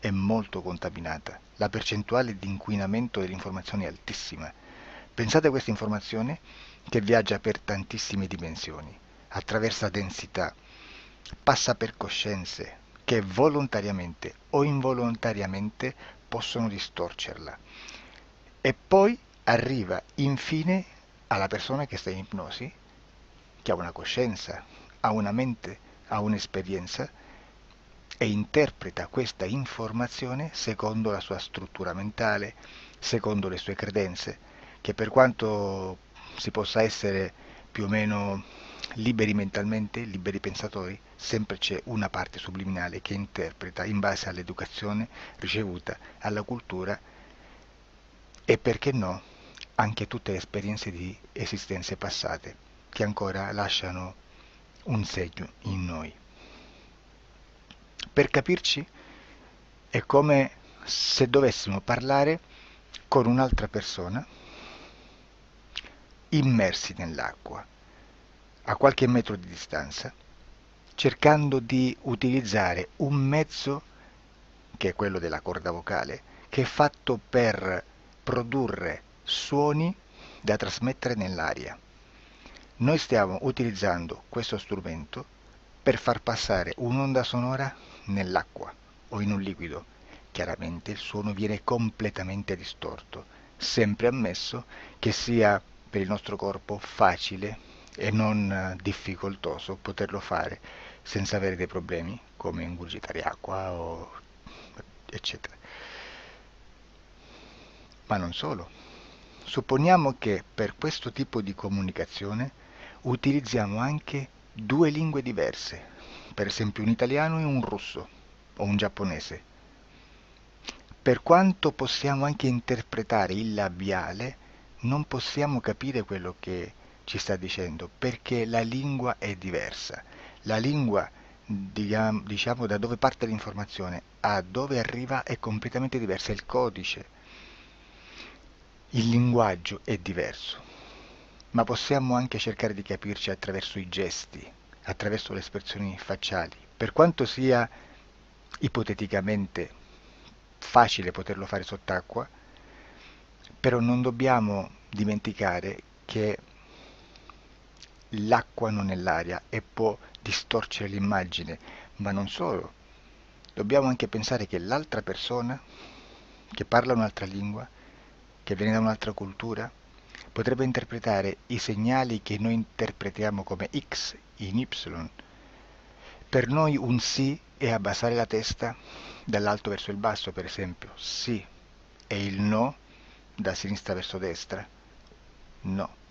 è molto contaminata, la percentuale di inquinamento dell'informazione è altissima. Pensate a questa informazione che viaggia per tantissime dimensioni, attraversa densità, passa per coscienze che volontariamente o involontariamente possono distorcerla e poi arriva infine alla persona che sta in ipnosi, che ha una coscienza, ha una mente, ha un'esperienza e interpreta questa informazione secondo la sua struttura mentale, secondo le sue credenze, che per quanto si possa essere più o meno liberi mentalmente, liberi pensatori, sempre c'è una parte subliminale che interpreta in base all'educazione ricevuta, alla cultura e perché no, anche tutte le esperienze di esistenze passate che ancora lasciano un segno in noi. Per capirci, è come se dovessimo parlare con un'altra persona immersi nell'acqua, a qualche metro di distanza, cercando di utilizzare un mezzo, che è quello della corda vocale, che è fatto per produrre suoni da trasmettere nell'aria. Noi stiamo utilizzando questo strumento per far passare un'onda sonora nell'acqua o in un liquido. Chiaramente il suono viene completamente distorto, sempre ammesso che sia per il nostro corpo facile e non difficoltoso poterlo fare senza avere dei problemi come ingurgitare acqua o eccetera. Ma non solo. Supponiamo che per questo tipo di comunicazione utilizziamo anche due lingue diverse, per esempio un italiano e un russo o un giapponese. Per quanto possiamo anche interpretare il labiale, non possiamo capire quello che ci sta dicendo, perché la lingua è diversa. La lingua, diciamo, da dove parte l'informazione a dove arriva è completamente diversa, il codice, il linguaggio è diverso. Ma possiamo anche cercare di capirci attraverso i gesti, attraverso le espressioni facciali. Per quanto sia ipoteticamente facile poterlo fare sott'acqua, però non dobbiamo dimenticare che l'acqua non è l'aria e può distorcere l'immagine, ma non solo. Dobbiamo anche pensare che l'altra persona, che parla un'altra lingua, che viene da un'altra cultura, potrebbe interpretare i segnali che noi interpretiamo come X in Y. Per noi un sì è abbassare la testa dall'alto verso il basso, per esempio, sì, e il no da sinistra verso destra, no.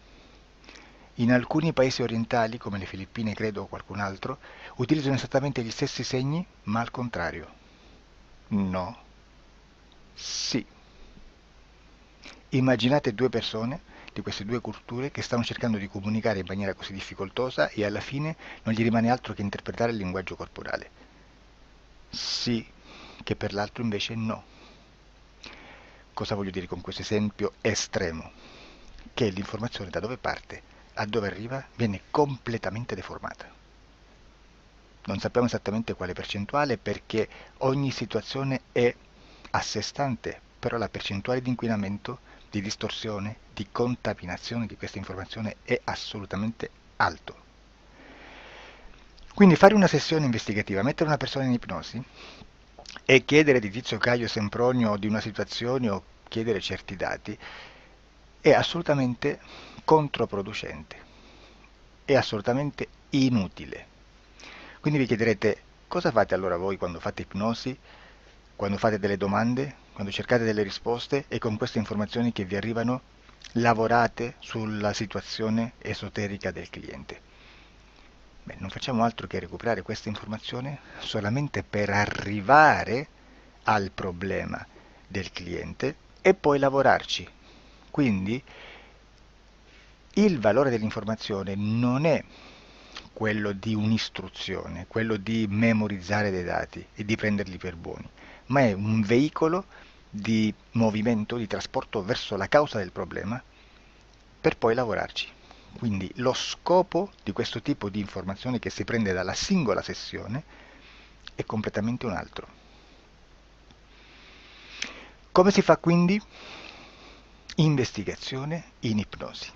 In alcuni paesi orientali, come le Filippine credo o qualcun altro, utilizzano esattamente gli stessi segni, ma al contrario. No, sì. Immaginate due persone di queste due culture che stanno cercando di comunicare in maniera così difficoltosa e alla fine non gli rimane altro che interpretare il linguaggio corporale. Sì, che per l'altro invece no. Cosa voglio dire con questo esempio estremo? Che l'informazione da dove parte a dove arriva viene completamente deformata. Non sappiamo esattamente quale percentuale perché ogni situazione è a sé stante, però la percentuale di inquinamento, di distorsione, di contaminazione di questa informazione è assolutamente alto. Quindi fare una sessione investigativa, mettere una persona in ipnosi e chiedere di Tizio Caio Sempronio di una situazione o chiedere certi dati è assolutamente controproducente, è assolutamente inutile. Quindi vi chiederete, cosa fate allora voi quando fate ipnosi, quando fate delle domande, quando cercate delle risposte e con queste informazioni che vi arrivano lavorate sulla situazione esoterica del cliente? Beh, non facciamo altro che recuperare questa informazione solamente per arrivare al problema del cliente e poi lavorarci. Quindi il valore dell'informazione non è quello di un'istruzione, quello di memorizzare dei dati e di prenderli per buoni, ma è un veicolo di movimento, di trasporto verso la causa del problema per poi lavorarci. Quindi lo scopo di questo tipo di informazione che si prende dalla singola sessione è completamente un altro. Come si fa quindi? Investigazione in ipnosi.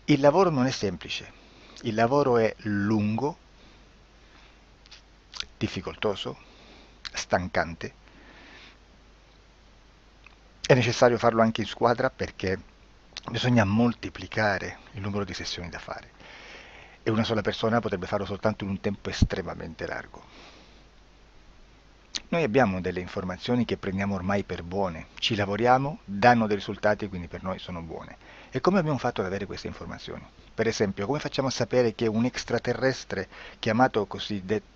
Il lavoro non è semplice, il lavoro è lungo, difficoltoso, stancante. È necessario farlo anche in squadra perché bisogna moltiplicare il numero di sessioni da fare e una sola persona potrebbe farlo soltanto in un tempo estremamente largo. Noi abbiamo delle informazioni che prendiamo ormai per buone, ci lavoriamo, danno dei risultati e quindi per noi sono buone. E come abbiamo fatto ad avere queste informazioni? Per esempio, come facciamo a sapere che un extraterrestre chiamato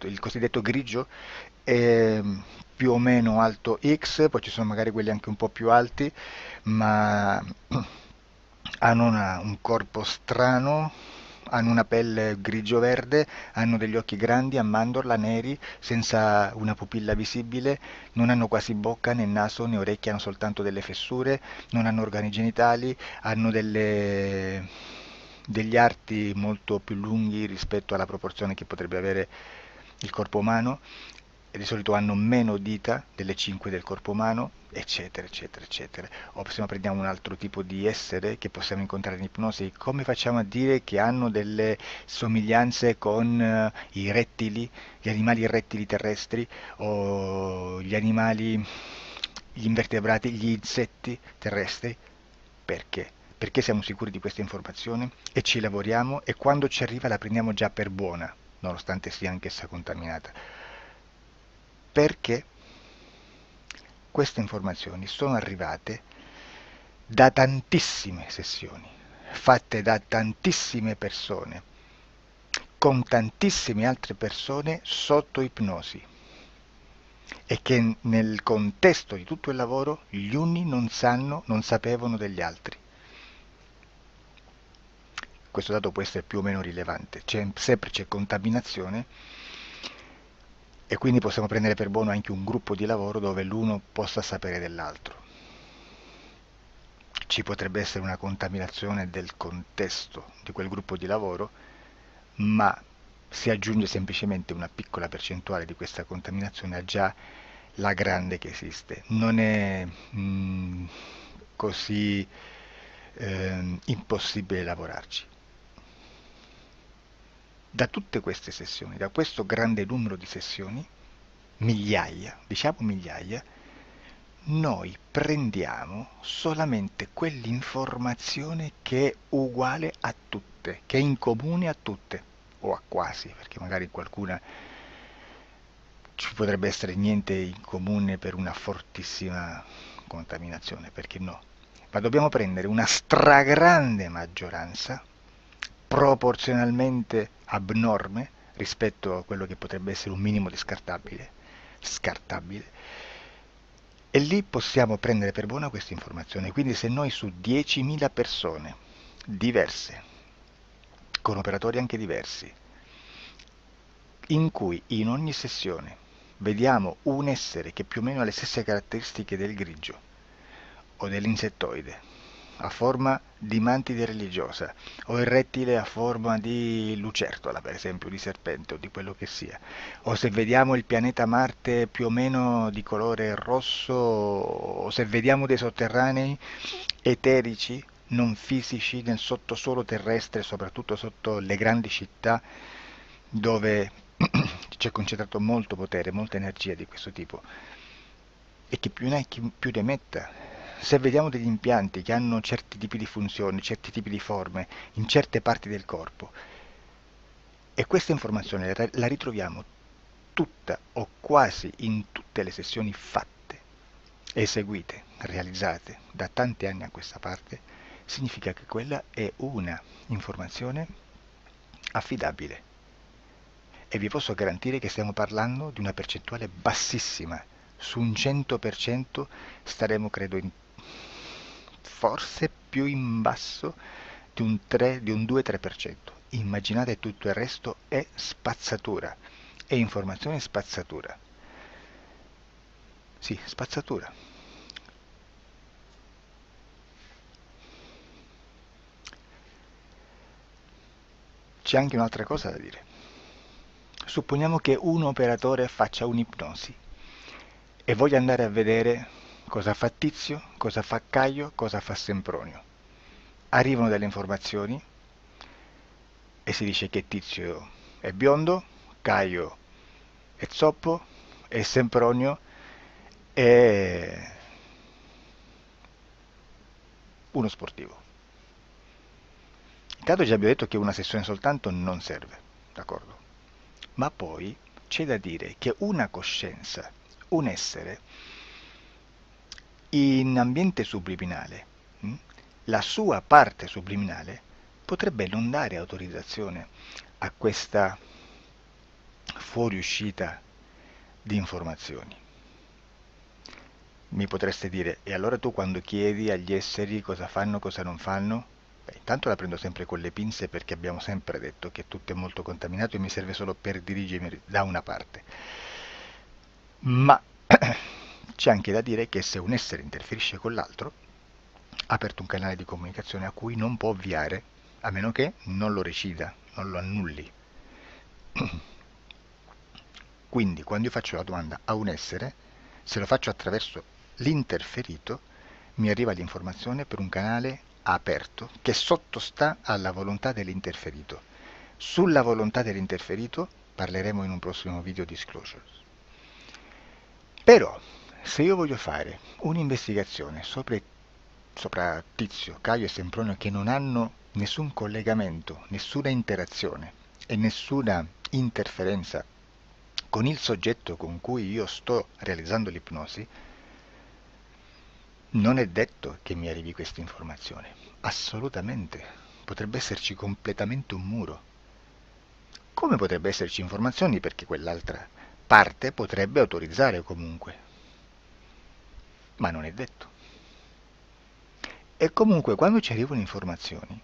il cosiddetto grigio è più o meno alto X, poi ci sono magari quelli anche un po' più alti, ma hanno un corpo strano, hanno una pelle grigio-verde, hanno degli occhi grandi a mandorla, neri, senza una pupilla visibile, non hanno quasi bocca né naso né orecchie, hanno soltanto delle fessure, non hanno organi genitali, hanno degli arti molto più lunghi rispetto alla proporzione che potrebbe avere il corpo umano, e di solito hanno meno dita delle 5 del corpo umano, eccetera, eccetera, eccetera. O se prendiamo un altro tipo di essere che possiamo incontrare in ipnosi, come facciamo a dire che hanno delle somiglianze con i rettili, gli animali rettili terrestri o gli animali, gli invertebrati, gli insetti terrestri? Perché? Perché siamo sicuri di questa informazione e ci lavoriamo e quando ci arriva la prendiamo già per buona, nonostante sia anch'essa contaminata. Perché queste informazioni sono arrivate da tantissime sessioni, fatte da tantissime persone, con tantissime altre persone sotto ipnosi, e che nel contesto di tutto il lavoro gli uni non sapevano degli altri. Questo dato può essere più o meno rilevante, sempre c'è contaminazione e quindi possiamo prendere per buono anche un gruppo di lavoro dove l'uno possa sapere dell'altro. Ci potrebbe essere una contaminazione del contesto di quel gruppo di lavoro, ma si aggiunge semplicemente una piccola percentuale di questa contaminazione a già la grande che esiste. Non è così impossibile lavorarci. Da tutte queste sessioni, da questo grande numero di sessioni, migliaia, diciamo migliaia, noi prendiamo solamente quell'informazione che è uguale a tutte, che è in comune a tutte, o a quasi, perché magari qualcuna ci potrebbe essere niente in comune per una fortissima contaminazione, perché no? Ma dobbiamo prendere una stragrande maggioranza, proporzionalmente abnorme rispetto a quello che potrebbe essere un minimo di scartabile, e lì possiamo prendere per buona questa informazione. Quindi se noi su 10.000 persone diverse, con operatori anche diversi, in cui in ogni sessione vediamo un essere che più o meno ha le stesse caratteristiche del grigio o dell'insettoide, a forma di mantide religiosa, o il rettile a forma di lucertola, per esempio, di serpente o di quello che sia, o se vediamo il pianeta Marte più o meno di colore rosso, o se vediamo dei sotterranei eterici, non fisici, nel sottosuolo terrestre, soprattutto sotto le grandi città, dove c'è concentrato molto potere, molta energia di questo tipo, e che più ne hai più ne metta. Se vediamo degli impianti che hanno certi tipi di funzioni, certi tipi di forme in certe parti del corpo, E questa informazione la ritroviamo tutta o quasi in tutte le sessioni fatte, eseguite, realizzate da tanti anni a questa parte. Significa che quella è una informazione affidabile. E vi posso garantire che stiamo parlando di una percentuale bassissima. Su un 100% staremo, credo, forse più in basso di un 2-3%. Immaginate, tutto il resto è spazzatura, è informazione spazzatura. Sì, spazzatura. C'è anche un'altra cosa da dire. Supponiamo che un operatore faccia un'ipnosi e voglia andare a vedere cosa fa Tizio, cosa fa Caio, cosa fa Sempronio. Arrivano delle informazioni e si dice che Tizio è biondo, Caio è zoppo e Sempronio è uno sportivo. Intanto già abbiamo detto che una sessione soltanto non serve, d'accordo? Ma poi c'è da dire che una coscienza, un essere, in ambiente subliminale, la sua parte subliminale potrebbe non dare autorizzazione a questa fuoriuscita di informazioni. Mi potreste dire, e allora tu quando chiedi agli esseri cosa fanno, cosa non fanno? Beh, intanto la prendo sempre con le pinze perché abbiamo sempre detto che tutto è molto contaminato e mi serve solo per dirigermi da una parte. Ma c'è anche da dire che se un essere interferisce con l'altro, ha aperto un canale di comunicazione a cui non può ovviare, a meno che non lo recida, non lo annulli. Quindi quando io faccio la domanda a un essere, se lo faccio attraverso l'interferito, mi arriva l'informazione per un canale aperto che sottostà alla volontà dell'interferito. Sulla volontà dell'interferito parleremo in un prossimo video disclosures. Però, se io voglio fare un'investigazione sopra Tizio, Caio e Sempronio che non hanno nessun collegamento, nessuna interazione e nessuna interferenza con il soggetto con cui io sto realizzando l'ipnosi, non è detto che mi arrivi questa informazione. Assolutamente. Potrebbe esserci completamente un muro. Come potrebbe esserci informazioni perché quell'altra parte potrebbe autorizzare comunque. Ma non è detto. E comunque quando ci arrivano informazioni,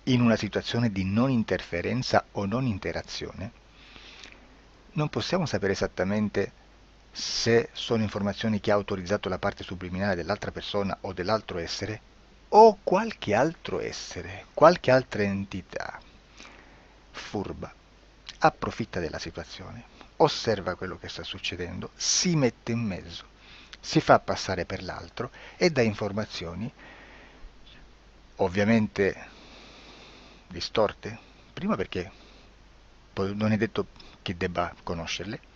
in una situazione di non interferenza o non interazione, non possiamo sapere esattamente se sono informazioni che ha autorizzato la parte subliminale dell'altra persona o dell'altro essere, o qualche altro essere, qualche altra entità furba, approfitta della situazione, osserva quello che sta succedendo, si mette in mezzo, si fa passare per l'altro e dà informazioni, ovviamente distorte, prima perché non è detto che debba conoscerle,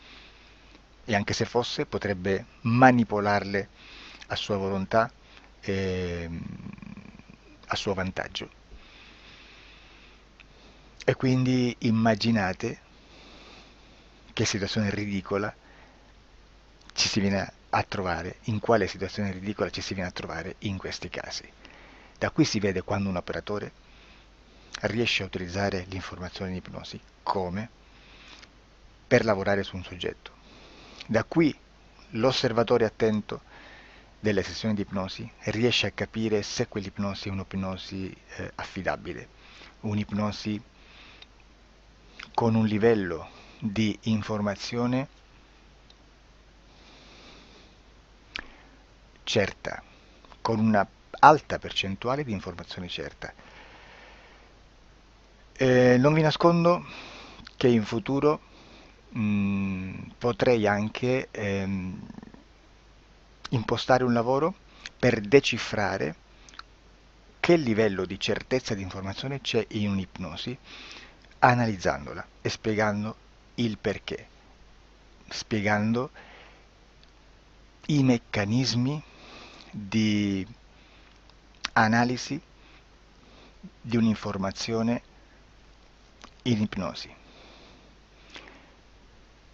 e anche se fosse potrebbe manipolarle a sua volontà e a suo vantaggio. E quindi immaginate che situazione ridicola ci si viene a trovare, in quale situazione ridicola ci si viene a trovare in questi casi. Da qui si vede quando un operatore riesce a utilizzare l'informazione in ipnosi come per lavorare su un soggetto. Da qui l'osservatore attento delle sessioni di ipnosi riesce a capire se quell'ipnosi è un'ipnosi affidabile, un'ipnosi con un livello di informazione certa, con una alta percentuale di informazione certa. Non vi nascondo che in futuro potrei anche impostare un lavoro per decifrare che livello di certezza di informazione c'è in un'ipnosi, analizzandola e spiegando il perché, spiegando i meccanismi di analisi di un'informazione in ipnosi,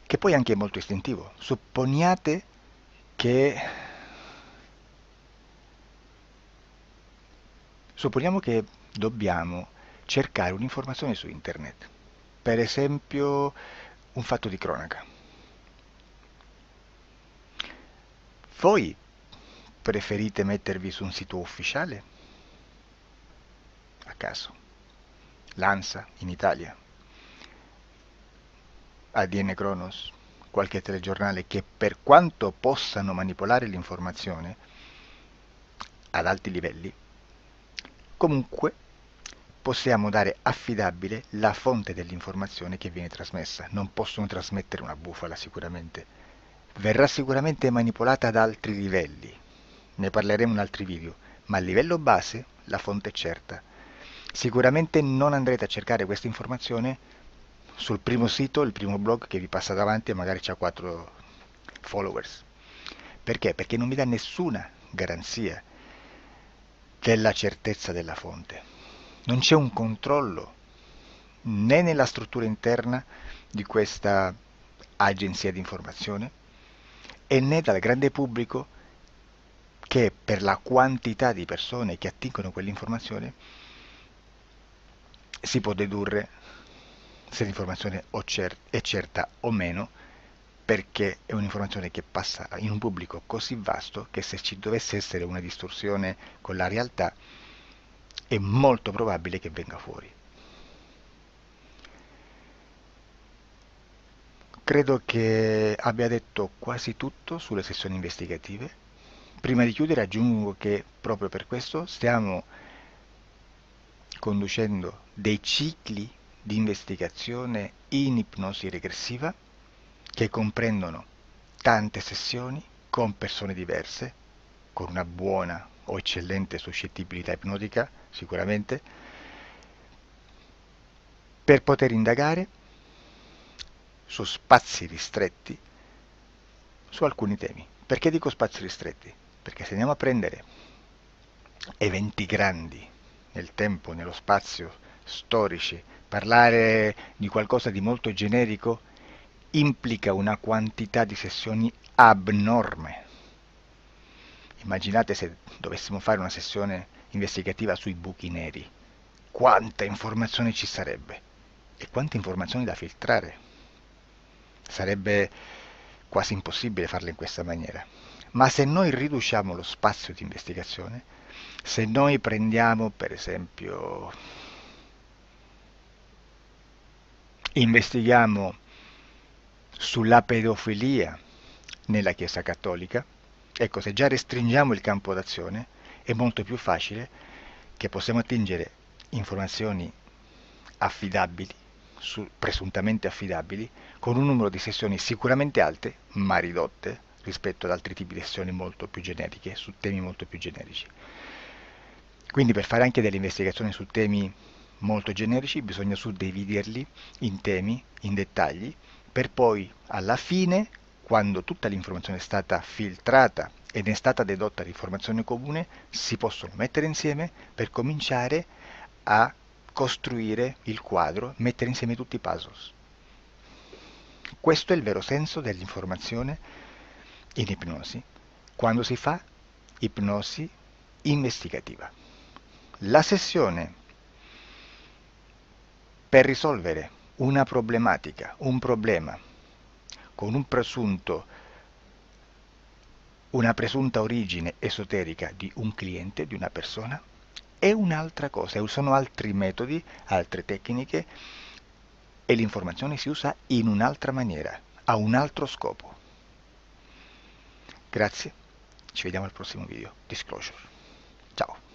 che poi anche è molto istintivo. Supponiamo che dobbiamo cercare un'informazione su internet, per esempio un fatto di cronaca. Voi preferite mettervi su un sito ufficiale? A caso. L'ANSA in Italia, ADN Kronos, qualche telegiornale che per quanto possano manipolare l'informazione ad alti livelli, comunque possiamo dare affidabile la fonte dell'informazione che viene trasmessa. Non possono trasmettere una bufala sicuramente. Verrà sicuramente manipolata ad altri livelli. Ne parleremo in altri video, ma a livello base la fonte è certa. Sicuramente non andrete a cercare questa informazione sul primo sito, il primo blog che vi passa davanti e magari ha 4 followers. Perché? Perché non vi dà nessuna garanzia della certezza della fonte. Non c'è un controllo né nella struttura interna di questa agenzia di informazione e né dal grande pubblico, che per la quantità di persone che attingono quell'informazione si può dedurre se l'informazione è certa o meno, perché è un'informazione che passa in un pubblico così vasto che se ci dovesse essere una distorsione con la realtà è molto probabile che venga fuori. Credo che abbia detto quasi tutto sulle sessioni investigative. Prima di chiudere aggiungo che proprio per questo stiamo conducendo dei cicli di investigazione in ipnosi regressiva che comprendono tante sessioni con persone diverse, con una buona o eccellente suscettibilità ipnotica sicuramente, per poter indagare su spazi ristretti su alcuni temi. Perché dico spazi ristretti? Perché se andiamo a prendere eventi grandi nel tempo, nello spazio, storici, parlare di qualcosa di molto generico implica una quantità di sessioni abnorme. Immaginate se dovessimo fare una sessione investigativa sui buchi neri, quanta informazione ci sarebbe e quante informazioni da filtrare. Sarebbe quasi impossibile farlo in questa maniera. Ma se noi riduciamo lo spazio di investigazione, se noi prendiamo per esempio, investighiamo sulla pedofilia nella Chiesa Cattolica, ecco, se già restringiamo il campo d'azione è molto più facile che possiamo attingere informazioni affidabili, presuntamente affidabili, con un numero di sessioni sicuramente alte, ma ridotte rispetto ad altri tipi di sessioni molto più generiche, su temi molto più generici. Quindi per fare anche delle investigazioni su temi molto generici bisogna suddividerli in temi, in dettagli, per poi alla fine, quando tutta l'informazione è stata filtrata ed è stata dedotta l'informazione comune, si possono mettere insieme per cominciare a costruire il quadro, mettere insieme tutti i puzzles. Questo è il vero senso dell'informazione in ipnosi, quando si fa ipnosi investigativa. La sessione per risolvere una problematica, un problema, con una presunta origine esoterica di un cliente, di una persona, è un'altra cosa, sono altri metodi, altre tecniche e l'informazione si usa in un'altra maniera, ha un altro scopo. Grazie, ci vediamo al prossimo video. Disclosure. Ciao.